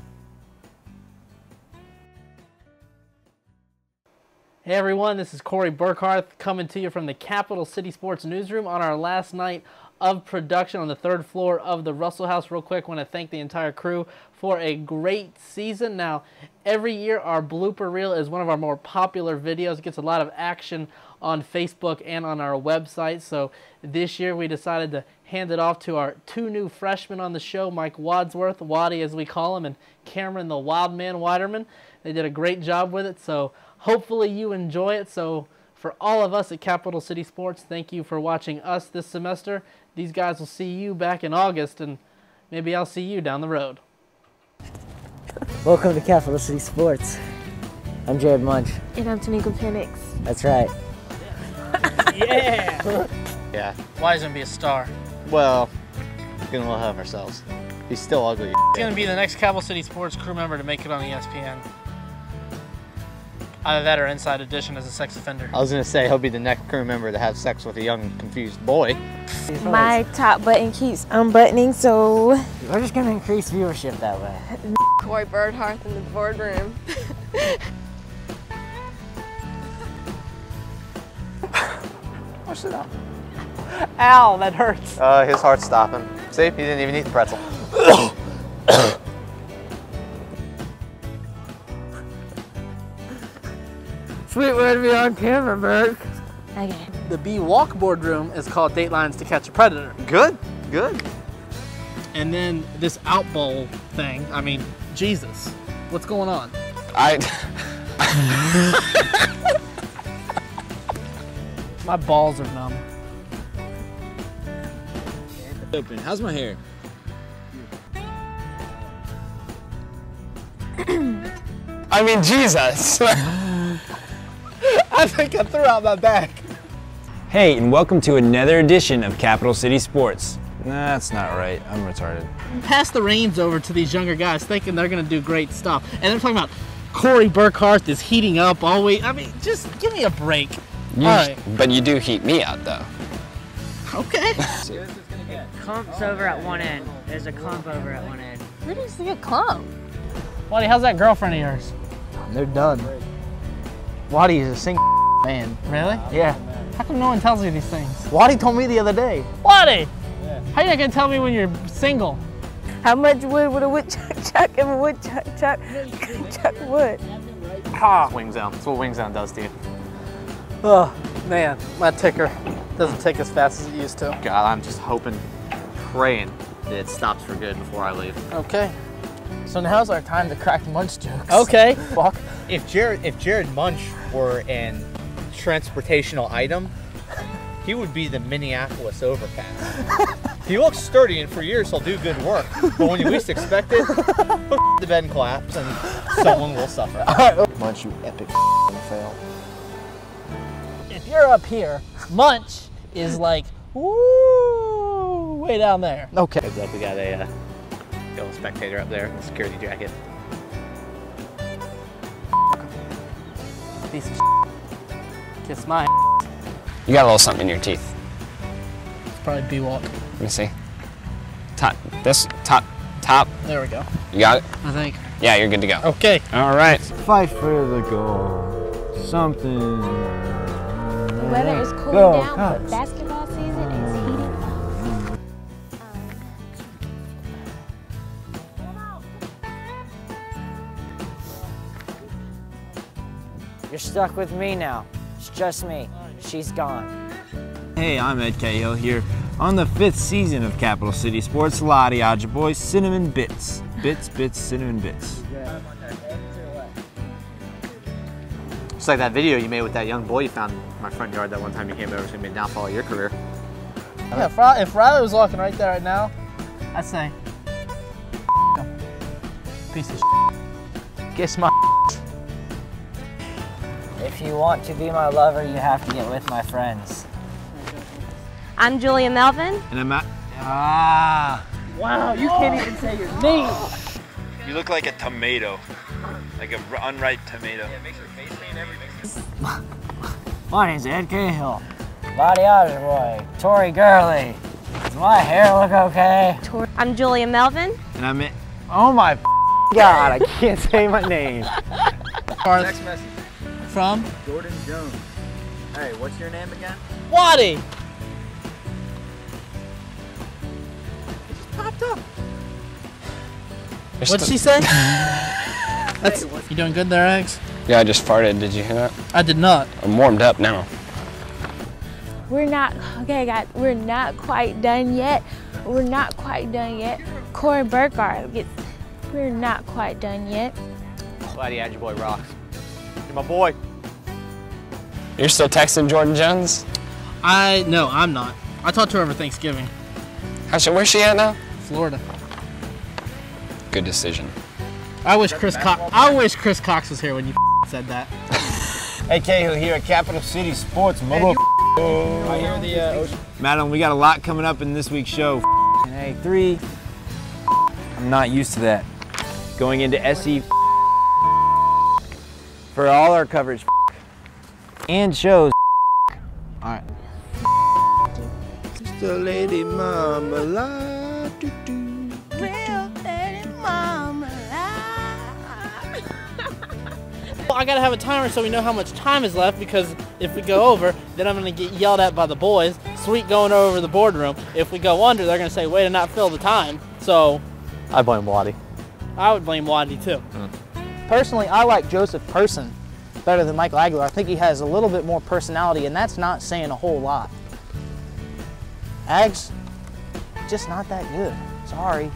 Hey everyone, this is Corey Burkhardt coming to you from the Capital City Sports newsroom on our last night of production on the third floor of the Russell House. Real quick, I want to thank the entire crew for a great season. Now, every year our blooper reel is one of our more popular videos. It gets a lot of action on Facebook and on our website. So this year we decided to hand it off to our two new freshmen on the show, Mike Wadsworth, Waddy as we call him, and Cameron the Wildman Widerman. They did a great job with it, so hopefully you enjoy it. So for all of us at Capital City Sports, thank you for watching us this semester. These guys will see you back in August, and maybe I'll see you down the road. Welcome to Capital City Sports. I'm Jared Munch. And I'm Tanika Penix. That's right. Yeah! Yeah. Why is he going to be a star? Well, we're going to have ourselves. He's still ugly. He's going to be the next Capital City Sports crew member to make it on ESPN. Either that or Inside Edition as a sex offender. I was going to say, he'll be the next crew member to have sex with a young, confused boy. My top button keeps unbuttoning, so we're just going to increase viewership that way. Corey Burkhardt in the boardroom. Oh, sit down. Ow, that hurts. His heart's stopping. See, he didn't even eat the pretzel. Sweet way to be on camera, Bert. Okay. The B-Walk boardroom is called Datelines to Catch a Predator. Good, good. And then this out bowl thing, I mean, Jesus, what's going on? My balls are numb. Open. How's my hair? I mean, Jesus. I think I threw out my back. Hey, and welcome to another edition of Capital City Sports. Nah, that's not right. I'm retarded. Pass the reins over to these younger guys thinking they're going to do great stuff. And they're talking about Corey Burkhardt is heating up all week. I mean, just give me a break. All right. But you do heat me out, though. Okay. Clump's over at one end. There's a clump over at one end. Where do you see a clump? Waddy, how's that girlfriend of yours? They're done. Waddy is a single man. Really? Yeah. How come no one tells you these things? Waddy told me the other day. Waddy! How are you not going to tell me when you're single? How much wood would a woodchuck chuck if a woodchuck chuck wood? Wings down. That's what wings down does to you. Oh, man, my ticker doesn't tick as fast as it used to. God, I'm just hoping, praying that it stops for good before I leave. Okay. So now's our time to crack Munch jokes. Okay. Fuck. If Jared Munch were an transportational item, he would be the Minneapolis Overpass. He looks sturdy, and for years he'll do good work. But when you least expect it, the bed collapse, and someone will suffer. Munch, you epic fail. If you're up here, Munch is like, woo, way down there. Okay. Heads up, we got a yellow spectator up there in the security jacket. Piece of kiss my You got a little something in your teeth. It's probably B-Walk. Let me see. Top. Top. There we go. You got it? I think. Yeah, you're good to go. Okay. All right. Fight for the goal. Something. The weather is cooling Go, down, Cox. but basketball season is heating up. You're stuck with me now. It's just me. She's gone. Hey, I'm Ed Cahill here on the 5th season of Capital City Sports. Lottie Ajaboy, Cinnamon Bits. Bits, bits, cinnamon bits. It's like that video you made with that young boy you found in my front yard that one time you came over. It's gonna be a downfall of your career. Yeah, if Riley was walking right there right now, I'd say, piece of shit. Kiss my If you want to be my lover, you have to get with my friends. I'm Julia Melvin. And I'm at. Wow, you can't even say your name. You look like a tomato, like an unripe tomato. My name's Ed Cahill. Lottie Ajaboy. Tori Gurley. Does my hair look okay? I'm Julia Melvin. And I'm at. Oh my God, I can't say my name. Next message. From? Jordan Jones. Hey, what's your name again? Waddy. Popped up. What'd she say? That's, you doing good there, Eggs? Yeah, I just farted. Did you hear that? I did not. I'm warmed up now. We're not, okay guys, we're not quite done yet. We're not quite done yet. Corey Burkhardt gets, we're not quite done yet. Lottie Ajaboy rocks. You're my boy. You're still texting Jordan Jones? No, I'm not. I talked to her over Thanksgiving. Where's she at now? Florida. Good decision. I wish Chris Cox was here when you said that. Hey, Cahill here at Capital City Sports. Mobile. I hear the ocean. Madeline, we got a lot coming up in this week's show. Hey, 3. I'm not used to that. Going into SE for all our coverage and shows. All right. Just a lady marmalade. I gotta have a timer so we know how much time is left, because if we go over, then I'm gonna get yelled at by the boys. Sweet going over the boardroom. If we go under, they're gonna say, way to not fill the time. So I blame Waddy. I would blame Waddy too. Personally, I like Joseph Person better than Michael Aguilar. I think he has a little bit more personality, and that's not saying a whole lot. Ags, just not that good. Sorry.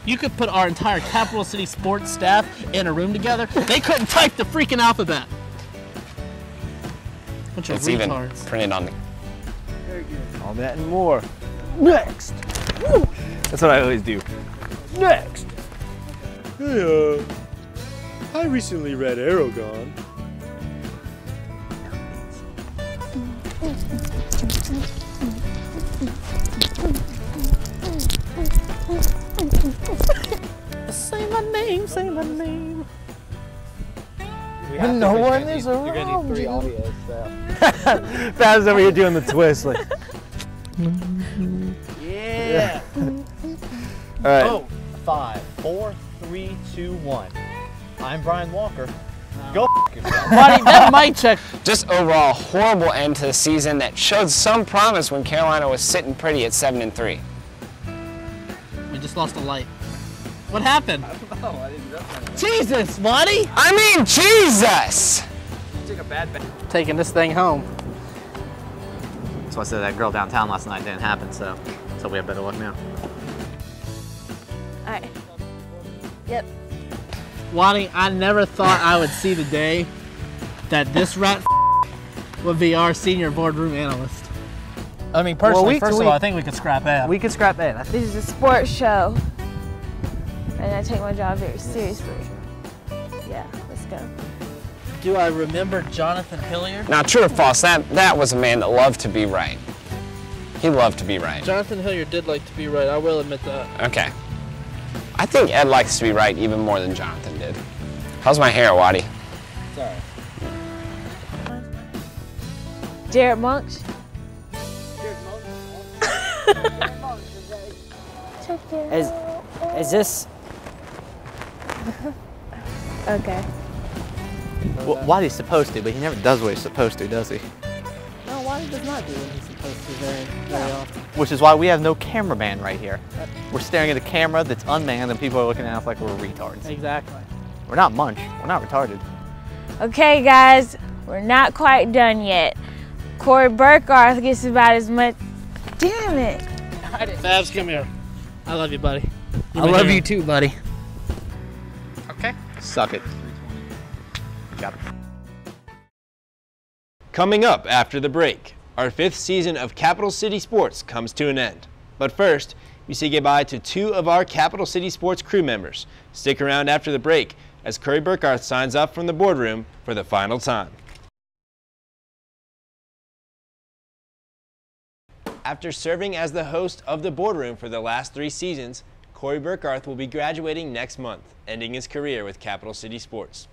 You could put our entire Capital City Sports staff in a room together. They couldn't type the freaking alphabet. Bunch of It's even retards. printed on the. Very good. All that and more. Next. Woo. That's what I always do. Next. Hey, I recently read Aragon. Say my name, say my name. When no one is around. You're gonna need 3 audios. So. Baz over here doing the twist. Like. Yeah. All right. Oh, 5, 4, 3, 2, 1. I'm Brian Walker. Go yourself. Buddy, that mic check. Just overall horrible end to the season that showed some promise when Carolina was sitting pretty at 7-3. We just lost a light. What happened? I don't know. I didn't know. Jesus, Waddy! I mean, Jesus! You took a bad Taking this thing home. So I said that girl downtown last night didn't happen, so we have better luck now. All right. Yep. Waddy, I never thought I would see the day that this rat would be our senior boardroom analyst. I mean, personally, week to first of week- all, I think we could scrap Ed. We could scrap Ed. This is a sports show, and I take my job very seriously. Yeah, let's go. Do I remember Jonathan Hilliard? Now, true or false, that was a man that loved to be right. He loved to be right. Jonathan Hilliard did like to be right, I will admit that. Okay. I think Ed likes to be right even more than Jonathan did. How's my hair, Waddy? Sorry. Jared Monks. Is this? Okay. Well, Waddy's supposed to, but he never does what he's supposed to, does he? No, Waddy does not do what he's supposed to very often. Which is why we have no cameraman right here. We're staring at a camera that's unmanned and people are looking at us like we're retards. Exactly. We're not Munch. We're not retarded. Okay, guys, we're not quite done yet. Corey Burkhardt gets about as much. Damn it. Fabs, come here. I love you, buddy. I love you too, buddy. Okay. Suck it. Got it. Coming up after the break, our 5th season of Capital City Sports comes to an end. But first, we say goodbye to 2 of our Capital City Sports crew members. Stick around after the break as Corey Burkhardt signs off from the boardroom for the final time. After serving as the host of the boardroom for the last 3 seasons, Corey Burkhardt will be graduating next month, ending his career with Capital City Sports.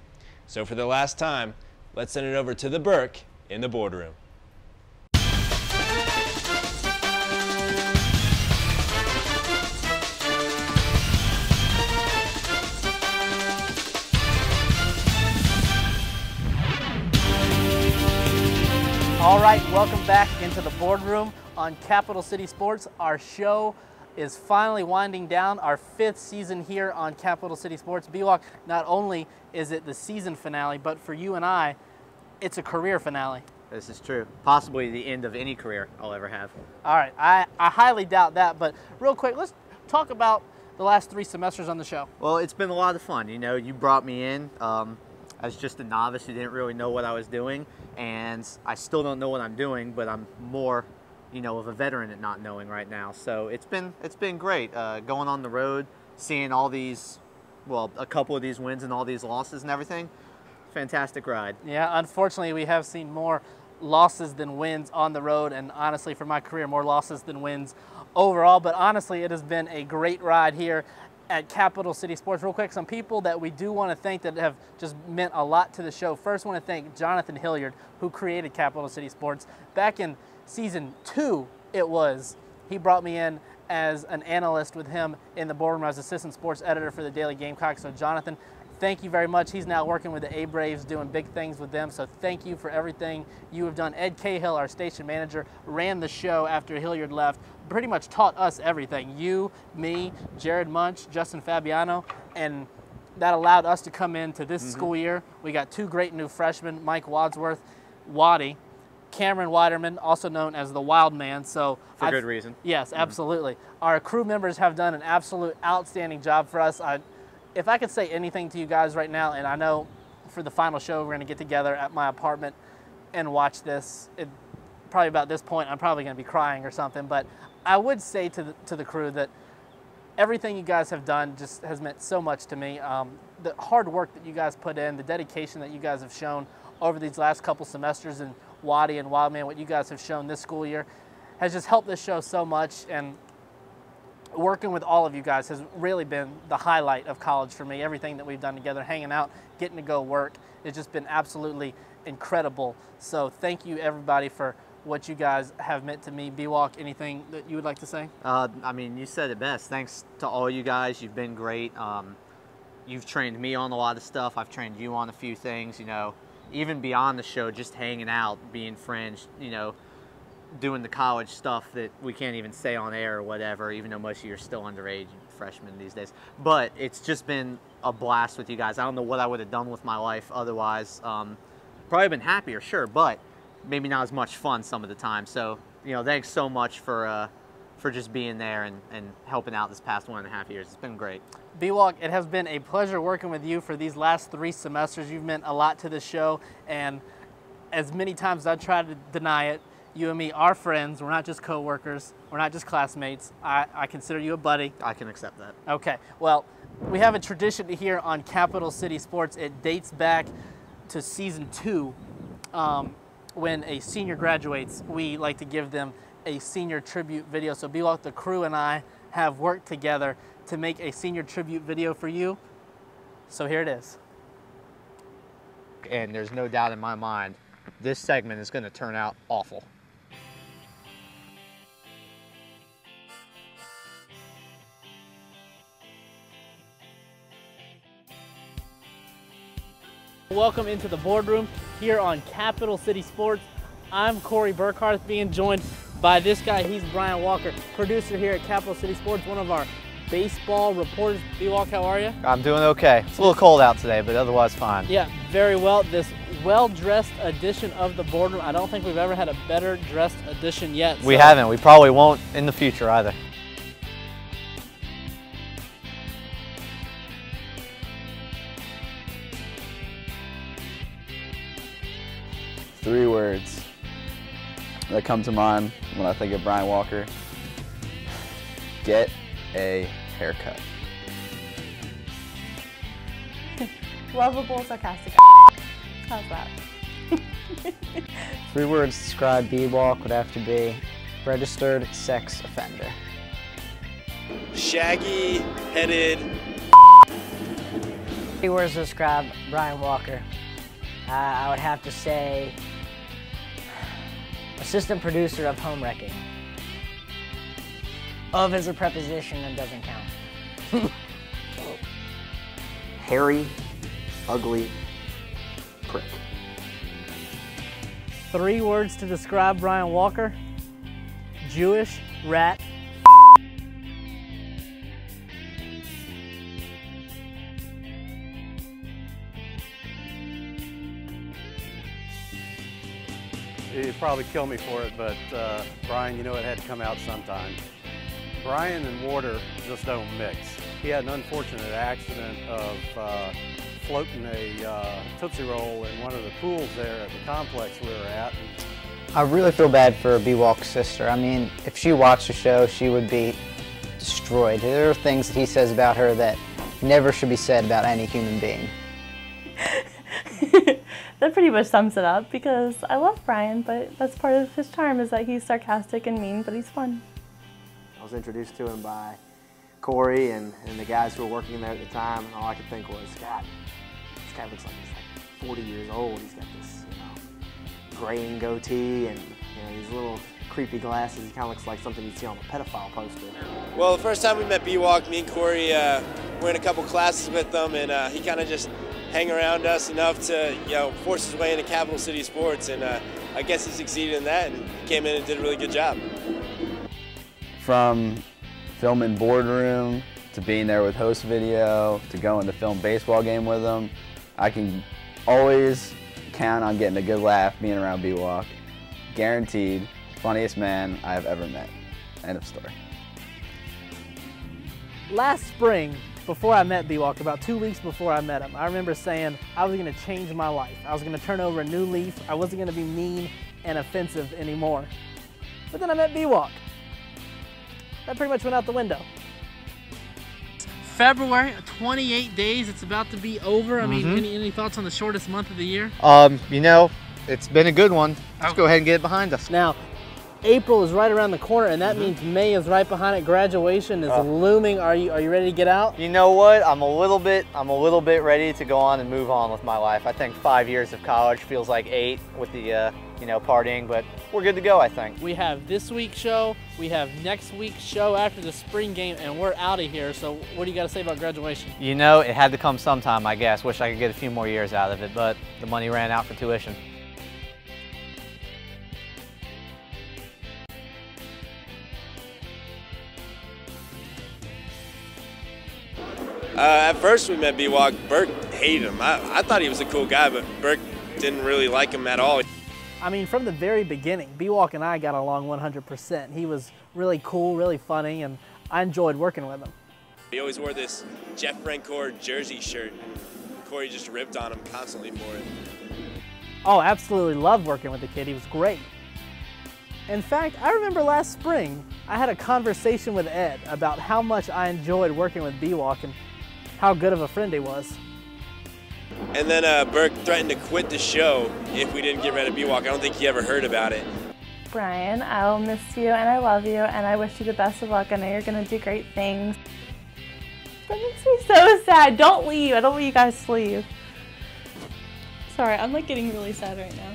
So for the last time, let's send it over to the Burk in the boardroom. All right, welcome back into the boardroom on Capital City Sports. Our show is finally winding down, our 5th season here on Capital City Sports. B-Walk, not only is it the season finale, but for you and I, it's a career finale. This is true. Possibly the end of any career I'll ever have. All right, I highly doubt that, but real quick, let's talk about the last 3 semesters on the show. Well, it's been a lot of fun. You know, you brought me in as just a novice who didn't really know what I was doing, and I still don't know what I'm doing, but I'm more, you know, of a veteran at not knowing right now. So it's been great going on the road, seeing all these, well, a couple of these wins and all these losses and everything. Fantastic ride. Yeah, unfortunately, we have seen more losses than wins on the road, and honestly, for my career, more losses than wins overall. But honestly, it has been a great ride here at Capital City Sports. Real quick, some people that we do want to thank that have just meant a lot to the show. First, I want to thank Jonathan Hilliard, who created Capital City Sports. Back in season 2, he brought me in as an analyst with him in the boardroom as assistant sports editor for the Daily Gamecock. So Jonathan, thank you very much. He's now working with the A-Braves, doing big things with them. So thank you for everything you have done. Ed Cahill, our station manager, ran the show after Hilliard left, pretty much taught us everything. You, me, Jared Munch, Justin Fabiano, and that allowed us to come into this school year. We got 2 great new freshmen, Mike Wadsworth, Waddy, Cameron Widerman, also known as the Wild Man. So for good reason. Yes, absolutely. Our crew members have done an absolute outstanding job for us. If I could say anything to you guys right now, and I know for the final show we're going to get together at my apartment and watch this, probably about this point I'm probably going to be crying or something, but I would say to the crew that everything you guys have done just has meant so much to me. The hard work that you guys put in, the dedication that you guys have shown over these last couple semesters in Waddy and Wildman, what you guys have shown this school year has just helped this show so much, and working with all of you guys has really been the highlight of college for me. Everything that we've done together, hanging out, getting to go work, it's just been absolutely incredible. So thank you everybody for what you guys have meant to me. B-Walk, anything that you would like to say? I mean, you said it best. Thanks to all you guys. You've been great. You've trained me on a lot of stuff. I've trained you on a few things, you know, even beyond the show, just hanging out, being friends, you know, doing the college stuff that we can't even say on air or whatever, even though most of you are still underage freshmen these days. But it's just been a blast with you guys. I don't know what I would have done with my life otherwise. Probably been happier, sure, but maybe not as much fun some of the time. So, you know, thanks so much for just being there and helping out this past 1.5 years. It's been great. B-Walk, it has been a pleasure working with you for these last 3 semesters. You've meant a lot to the show, and as many times as I tried to deny it, you and me are friends. We're not just co-workers. We're not just classmates. I consider you a buddy. I can accept that. Okay. Well, we have a tradition here on Capital City Sports. It dates back to season 2. When a senior graduates, we like to give them a senior tribute video. So B-Walk, the crew and I have worked together to make a senior tribute video for you. So here it is. And there's no doubt in my mind, this segment is going to turn out awful. welcome into the boardroom here on Capital City Sports. I'm Corey Burkhardt, being joined by this guy. He's Brian Walker, producer here at Capital City Sports, one of our baseball reporters. B-Walk, how are you? I'm doing okay. It's a little cold out today, but otherwise fine. Yeah, very well. This well-dressed edition of the boardroom. I don't think we've ever had a better dressed edition yet. We haven't. We probably won't in the future either. Three words that come to mind when I think of Brian Walker. Get a haircut. Lovable, sarcastic. How's that? Three words to describe B-Walk would have to be registered sex offender. Shaggy headed. Three words to describe Brian Walker. I would have to say assistant producer of Home Wrecking. Of is a preposition that doesn't count. Hairy, ugly prick. Three words to describe Brian Walker. Jewish, rat. He'd probably kill me for it, but Brian, you know, it had to come out sometime. Brian and water just don't mix. He had an unfortunate accident of floating a Tootsie Roll in one of the pools there at the complex we were at. I really feel bad for B-Walk's sister. I mean, if she watched the show, she would be destroyed. There are things that he says about her that never should be said about any human being. That pretty much sums it up, because I love Brian, but that's part of his charm, is that he's sarcastic and mean, but he's fun. I was introduced to him by Corey and the guys who were working there at the time, and all I could think was, God, this guy looks like he's like 40 years old. He's got this, you know, graying goatee and, you know, these little creepy glasses. He kind of looks like something you'd see on a pedophile poster. Well, the first time we met B-Walk, me and Corey were in a couple classes with them, and he kind of just hang around us enough to, you know, force his way into Capital City Sports, and I guess he succeeded in that and came in and did a really good job. From filming Boardroom to being there with Host Video to going to film baseball game with him, I can always count on getting a good laugh being around B-Walk. Guaranteed, funniest man I have ever met. End of story. Last spring, before I met B-Walk, about 2 weeks before I met him, I remember saying I was going to change my life. I was going to turn over a new leaf. I wasn't going to be mean and offensive anymore. But then I met B-Walk. That pretty much went out the window. February, 28 days, it's about to be over. I mean, any thoughts on the shortest month of the year? You know, it's been a good one. Let's go ahead and get it behind us. Now, April is right around the corner, and that means May is right behind it. Graduation is looming. Are you ready to get out? You know what? I'm a little bit ready to go on and move on with my life. I think 5 years of college feels like 8 with the you know, partying, but we're good to go, I think. We have this week's show, we have next week's show after the spring game, and we're out of here. So what do you got to say about graduation? You know, it had to come sometime, I guess. Wish I could get a few more years out of it, but the money ran out for tuition. At first we met B-Walk, Burke hated him. I thought he was a cool guy, but Burke didn't really like him at all. I mean, from the very beginning, B-Walk and I got along 100%. He was really cool, really funny, and I enjoyed working with him. He always wore this Jeff Francoeur jersey shirt, and Corey just ripped on him constantly for it. Oh, absolutely loved working with the kid. He was great. In fact, I remember last spring, I had a conversation with Ed about how much I enjoyed working with B-Walk and how good of a friend he was. And then Burke threatened to quit the show if we didn't get rid of B-Walk. I don't think he ever heard about it. Brian, I'll miss you and I love you and I wish you the best of luck. I know you're going to do great things. That makes me so sad. Don't leave. I don't want you guys to leave. Sorry, I'm like getting really sad right now.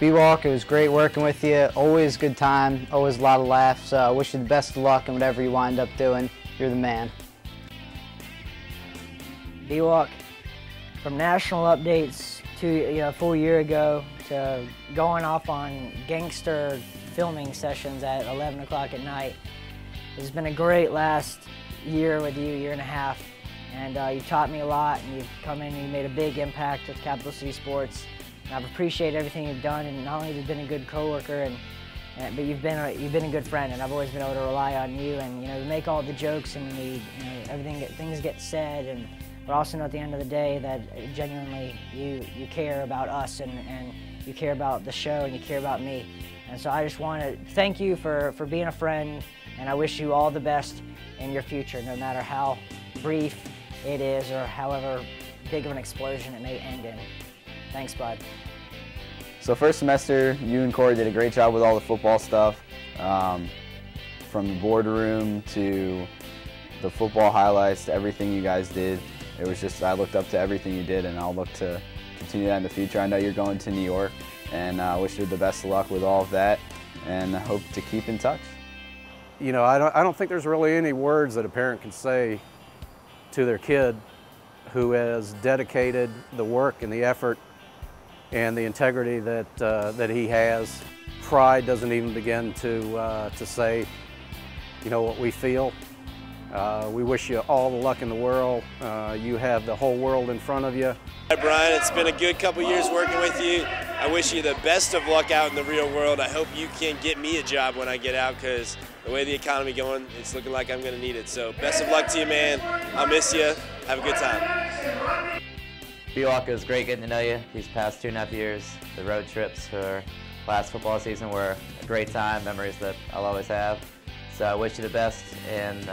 B-Walk, it was great working with you. Always good time, always a lot of laughs. Wish you the best of luck in whatever you wind up doing. You're the man. B-Walk, from national updates to a full year ago to going off on gangster filming sessions at 11 o'clock at night. It's been a great last year with you, year and a half, and you taught me a lot, and you've come in and you made a big impact with Capital City Sports. And I've appreciated everything you've done, and not only have you been a good coworker, but you've been a good friend, and I've always been able to rely on you. And you make all the jokes and things get said, but also know at the end of the day that genuinely you care about us and you care about the show and you care about me. And so I just want to thank you for being a friend, and I wish you all the best in your future, no matter how brief it is or however big of an explosion it may end in. Thanks, bud. So first semester, you and Corey did a great job with all the football stuff, from the boardroom to the football highlights to everything you guys did. It was just, I looked up to everything you did, and I'll look to continue that in the future. I know you're going to New York, and I wish you the best of luck with all of that, and I hope to keep in touch. You know, I don't think there's really any words that a parent can say to their kid who has dedicated the work and the effort and the integrity that he has. Pride doesn't even begin to say, what we feel. We wish you all the luck in the world. You have the whole world in front of you. Hi, Brian. It's been a good couple years working with you. I wish you the best of luck out in the real world. I hope you can get me a job when I get out, because the way the economy going, it's looking like I'm going to need it. So best of luck to you, man. I'll miss you. Have a good time. B-Walk, it was great getting to know you these past 2.5 years. The road trips for last football season were a great time, memories that I'll always have. So I wish you the best in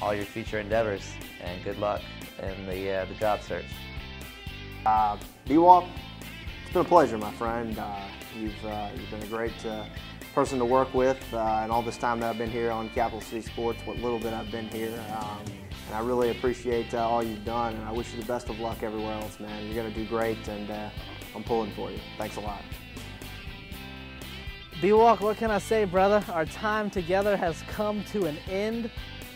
all your future endeavors, and good luck in the job search. B-Walk, it's been a pleasure, my friend. You've been a great person to work with, and all this time that I've been here on Capital City Sports, what little bit I've been here. And I really appreciate all you've done, and I wish you the best of luck everywhere else, man. You're going to do great, and I'm pulling for you. Thanks a lot. B-Walk, what can I say, brother? Our time together has come to an end.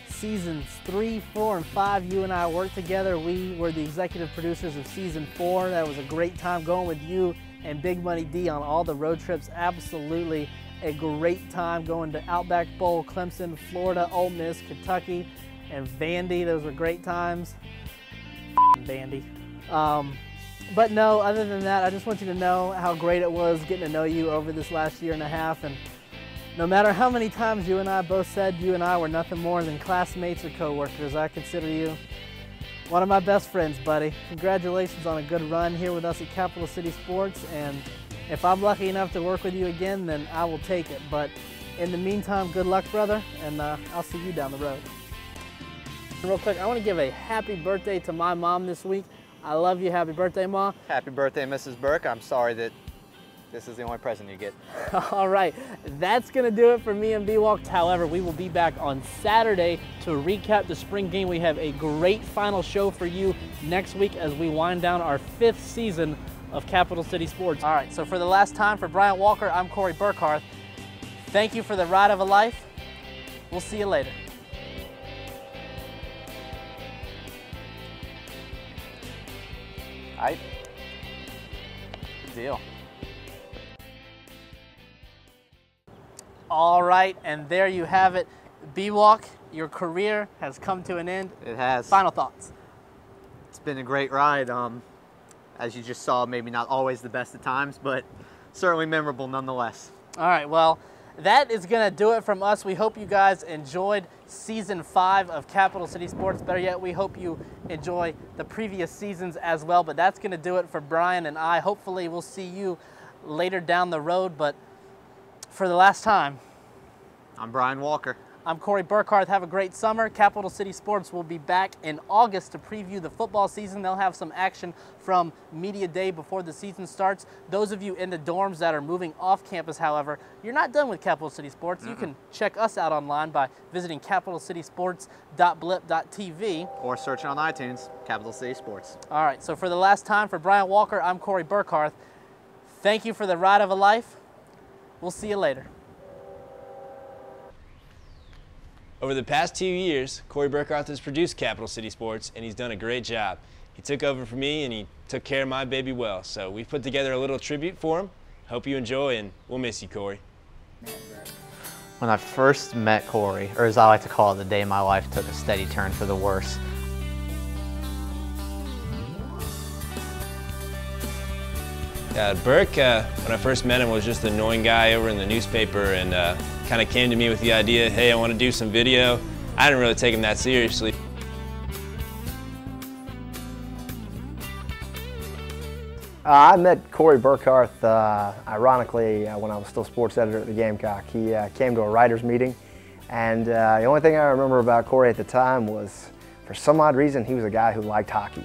Seasons 3, 4, and 5, you and I worked together. We were the executive producers of season 4. That was a great time going with you and Big Money D on all the road trips. Absolutely a great time going to Outback Bowl, Clemson, Florida, Ole Miss, Kentucky, and Vandy. Those were great times. Vandy. But no, other than that, I just want you to know how great it was getting to know you over this last year and a half. And no matter how many times you and I both said you and I were nothing more than classmates or co-workers, I consider you one of my best friends, buddy. Congratulations on a good run here with us at Capital City Sports. And if I'm lucky enough to work with you again, then I will take it. But in the meantime, good luck, brother, and I'll see you down the road. Real quick, I want to give a happy birthday to my mom this week. I love you. Happy birthday, Ma. Happy birthday, Mrs. Burke. I'm sorry that this is the only present you get. All right, that's going to do it for me and B-Walk. However, we will be back on Saturday to recap the spring game. We have a great final show for you next week as we wind down our 5th season of Capital City Sports. All right, so for the last time, for Brian Walker, I'm Corey Burkhardt. Thank you for the ride of a life. We'll see you later. All right. Good deal. All right, and there you have it. B-Walk, your career has come to an end. It has. Final thoughts. It's been a great ride. As you just saw, maybe not always the best of times, but certainly memorable nonetheless. All right, well, that is going to do it from us. We hope you guys enjoyed Season 5 of Capital City Sports. Better yet, we hope you enjoy the previous seasons as well. But that's going to do it for Brian and I. Hopefully, we'll see you later down the road. But for the last time, I'm Brian Walker. I'm Corey Burkhardt. Have a great summer. Capital City Sports will be back in August to preview the football season. They'll have some action from Media Day before the season starts. Those of you in the dorms that are moving off campus, however, you're not done with Capital City Sports. You can check us out online by visiting capitalcitysports.blip.tv. Or searching on iTunes, Capital City Sports. All right, so for the last time, for Brian Walker, I'm Corey Burkhardt. Thank you for the ride of a life. We'll see you later. Over the past 2 years, Corey Burkhardt has produced Capital City Sports, and he's done a great job. He took over for me and he took care of my baby well. So we put together a little tribute for him. Hope you enjoy, and we'll miss you, Corey. When I first met Corey, or as I like to call it, the day my life took a steady turn for the worse. Burke, when I first met him, was just an annoying guy over in the newspaper, and kind of came to me with the idea, hey, I want to do some video. I didn't really take him that seriously. I met Corey Burkhardt, ironically, when I was still sports editor at the Gamecock. He came to a writers' meeting, and the only thing I remember about Corey at the time was, for some odd reason, he was a guy who liked hockey.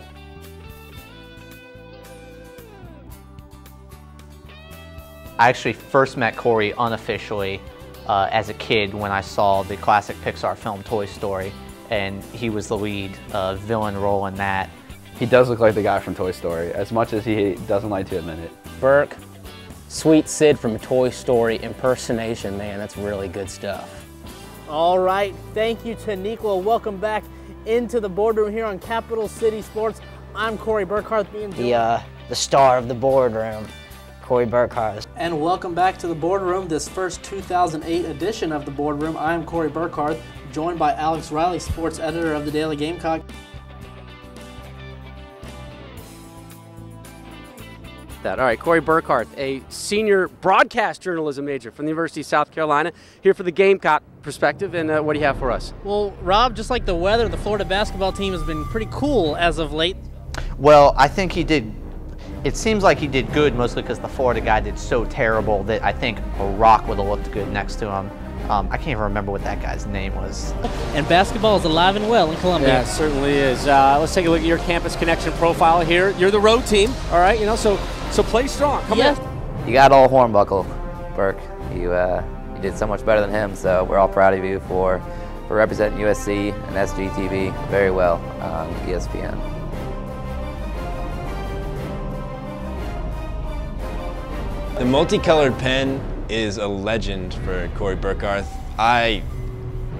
I actually first met Corey unofficially as a kid when I saw the classic Pixar film Toy Story, and he was the lead villain role in that. He does look like the guy from Toy Story, as much as he doesn't like to admit it. Burke, Sweet Sid from Toy Story impersonation, man, that's really good stuff. All right, thank you to Nicola. Welcome back into the boardroom here on Capital City Sports. I'm Corey Burkhardt, being joined. The star of the boardroom, Corey Burkhardt. And welcome back to the boardroom, this first 2008 edition of the boardroom. I'm Corey Burkhardt, joined by Alex Riley, sports editor of the Daily Gamecock. All right, Corey Burkhardt, a senior broadcast journalism major from the University of South Carolina, here for the Gamecock perspective, and what do you have for us? Well, Rob, just like the weather, the Florida basketball team has been pretty cool as of late. Well, I think he did. It seems like he did good, mostly because the Florida guy did so terrible that I think a rock would have looked good next to him. I can't even remember what that guy's name was. And basketball is alive and well in Columbia. Yeah, it certainly is. Let's take a look at your Campus Connection profile here. You're the road team, all right? You know, so play strong. Come on. You got all hornbuckle, Burke. You did so much better than him, so we're all proud of you for representing USC and SGTV very well on ESPN. The multicolored pen is a legend for Corey Burkhardt. I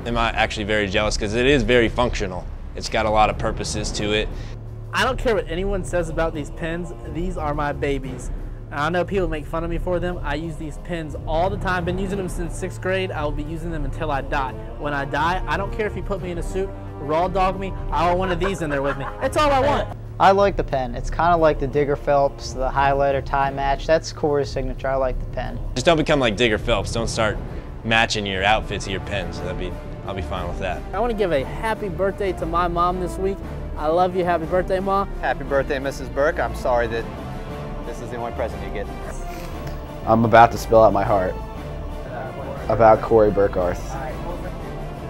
am actually very jealous because it is very functional. It's got a lot of purposes to it. I don't care what anyone says about these pens. These are my babies. I know people make fun of me for them. I use these pens all the time. Been using them since 6th grade. I will be using them until I die. When I die, I don't care if you put me in a suit, raw dog me. I want one of these in there with me. That's all I want. I like the pen. It's kind of like the Digger Phelps, the highlighter tie match. That's Corey's signature. I like the pen. Just don't become like Digger Phelps. Don't start matching your outfit to your pens. I'll be fine with that. I want to give a happy birthday to my mom this week. I love you. Happy birthday, Mom. Happy birthday, Mrs. Burke. I'm sorry that this is the only present you get. I'm about to spill out my heart about Corey Burkhardt.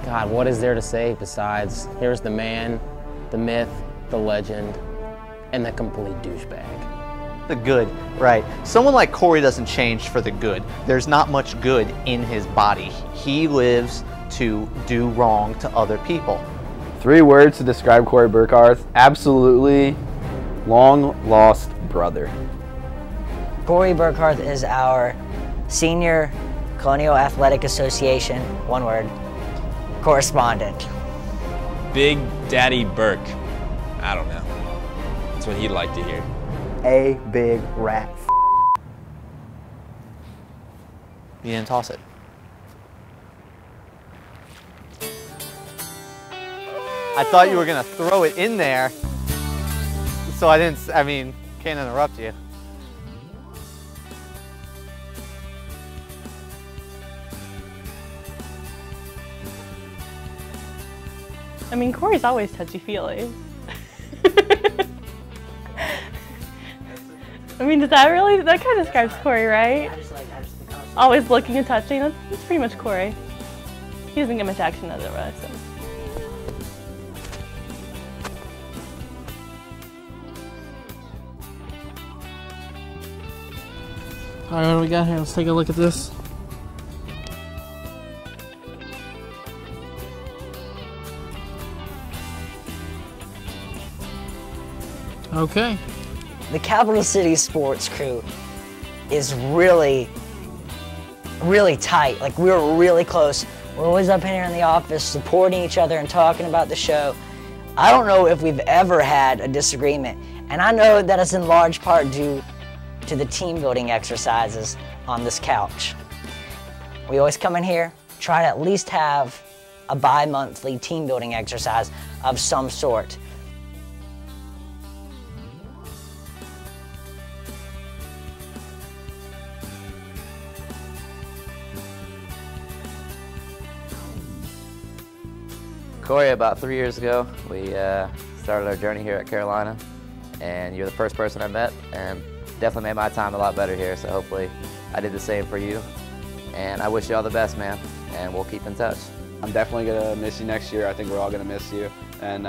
God, what is there to say besides here's the man, the myth, the legend, and the complete douchebag. The good, right. Someone like Corey doesn't change for the good. There's not much good in his body. He lives to do wrong to other people. 3 words to describe Corey Burkhardt: absolutely long-lost brother. Corey Burkhardt is our senior Colonial Athletic Association, one word, correspondent. Big Daddy Burke. I don't know. That's what he'd like to hear. A big rat. You didn't toss it. I thought you were gonna throw it in there, so I mean, can't interrupt you. I mean, Corey's always touchy-feely. I mean, that kind of describes Corey, right? Always looking and touching, that's pretty much Corey. He doesn't get much action out of it, so. All right, what do we got here? Let's take a look at this. Okay. The Capital City Sports crew is really, really tight. Like, we're really close. We're always up in here in the office supporting each other and talking about the show. I don't know if we've ever had a disagreement, and I know that it's in large part due to the team building exercises on this couch. We always come in here, try to at least have a bi-monthly team building exercise of some sort. Corey, about 3 years ago, we started our journey here at Carolina, and you're the first person I met, and definitely made my time a lot better here, so hopefully I did the same for you. And I wish you all the best, man, and we'll keep in touch. I'm definitely going to miss you next year. I think we're all going to miss you, and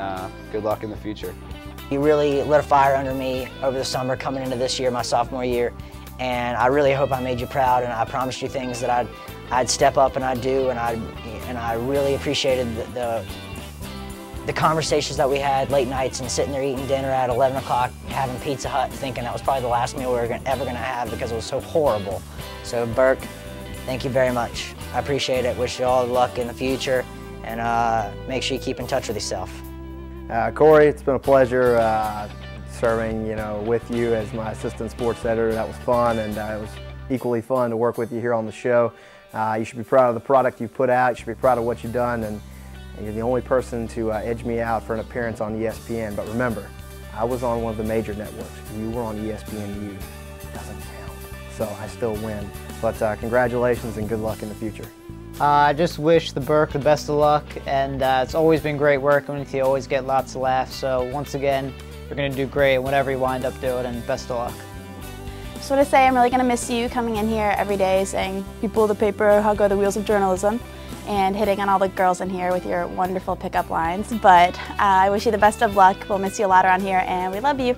good luck in the future. You really lit a fire under me over the summer coming into this year, my sophomore year, and I really hope I made you proud, and I promised you things that I'd step up and I'd do, and I really appreciated the conversations that we had late nights and sitting there eating dinner at 11 o'clock, having Pizza Hut, thinking that was probably the last meal we were ever going to have because it was so horrible. So Burke, thank you very much. I appreciate it. Wish you all the luck in the future, and make sure you keep in touch with yourself. Corey, it's been a pleasure serving, with you as my assistant sports editor. That was fun, and it was equally fun to work with you here on the show. You should be proud of the product you've put out. You should be proud of what you've done, and you're the only person to edge me out for an appearance on ESPN. But remember, I was on one of the major networks. You were on ESPNU. It doesn't count. So I still win. But congratulations and good luck in the future. I just wish the Burke the best of luck, and it's always been great working with you. Always get lots of laughs. So once again, you're going to do great whatever you wind up doing, and best of luck. So to say, I'm really going to miss you coming in here every day saying, "You pull the paper, how go the wheels of journalism?" and hitting on all the girls in here with your wonderful pickup lines. But I wish you the best of luck. We'll miss you a lot around here, and we love you.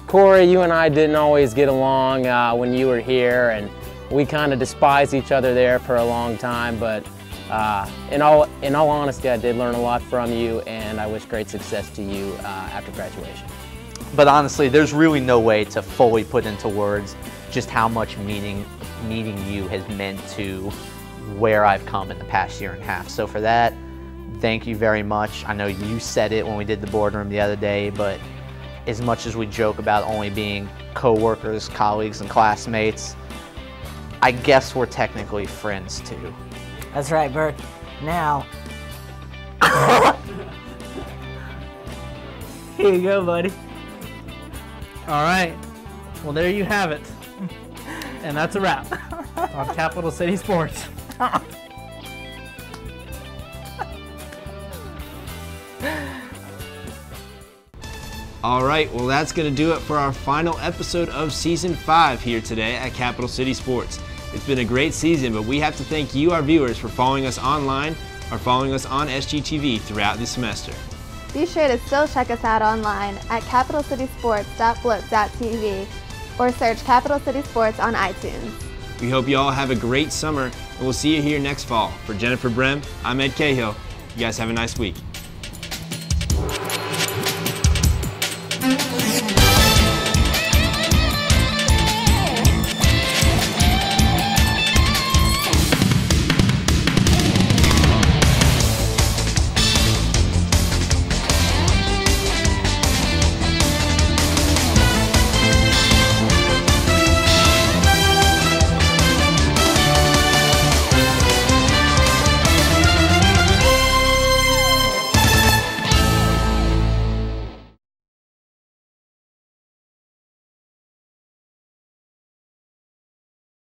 Corey, you and I didn't always get along when you were here, and we kind of despised each other there for a long time, but in all honesty, I did learn a lot from you, and I wish great success to you after graduation. But honestly, there's really no way to fully put into words just how much meeting you has meant to where I've come in the past year and a half. So for that, thank you very much. I know you said it when we did the boardroom the other day, but as much as we joke about only being co-workers, colleagues, and classmates, I guess we're technically friends too. That's right, Burke. Now, Here you go, buddy. All right. Well, there you have it. And that's a wrap on Capital City Sports. All right, well that's going to do it for our final episode of Season 5 here today at Capital City Sports. It's been a great season, but we have to thank you, our viewers, for following us online or following us on SGTV throughout the semester. Be sure to still check us out online at capitalcitysports.blip.tv or search Capital City Sports on iTunes. We hope you all have a great summer, and we'll see you here next fall. For Jennifer Brem, I'm Ed Cahill. You guys have a nice week.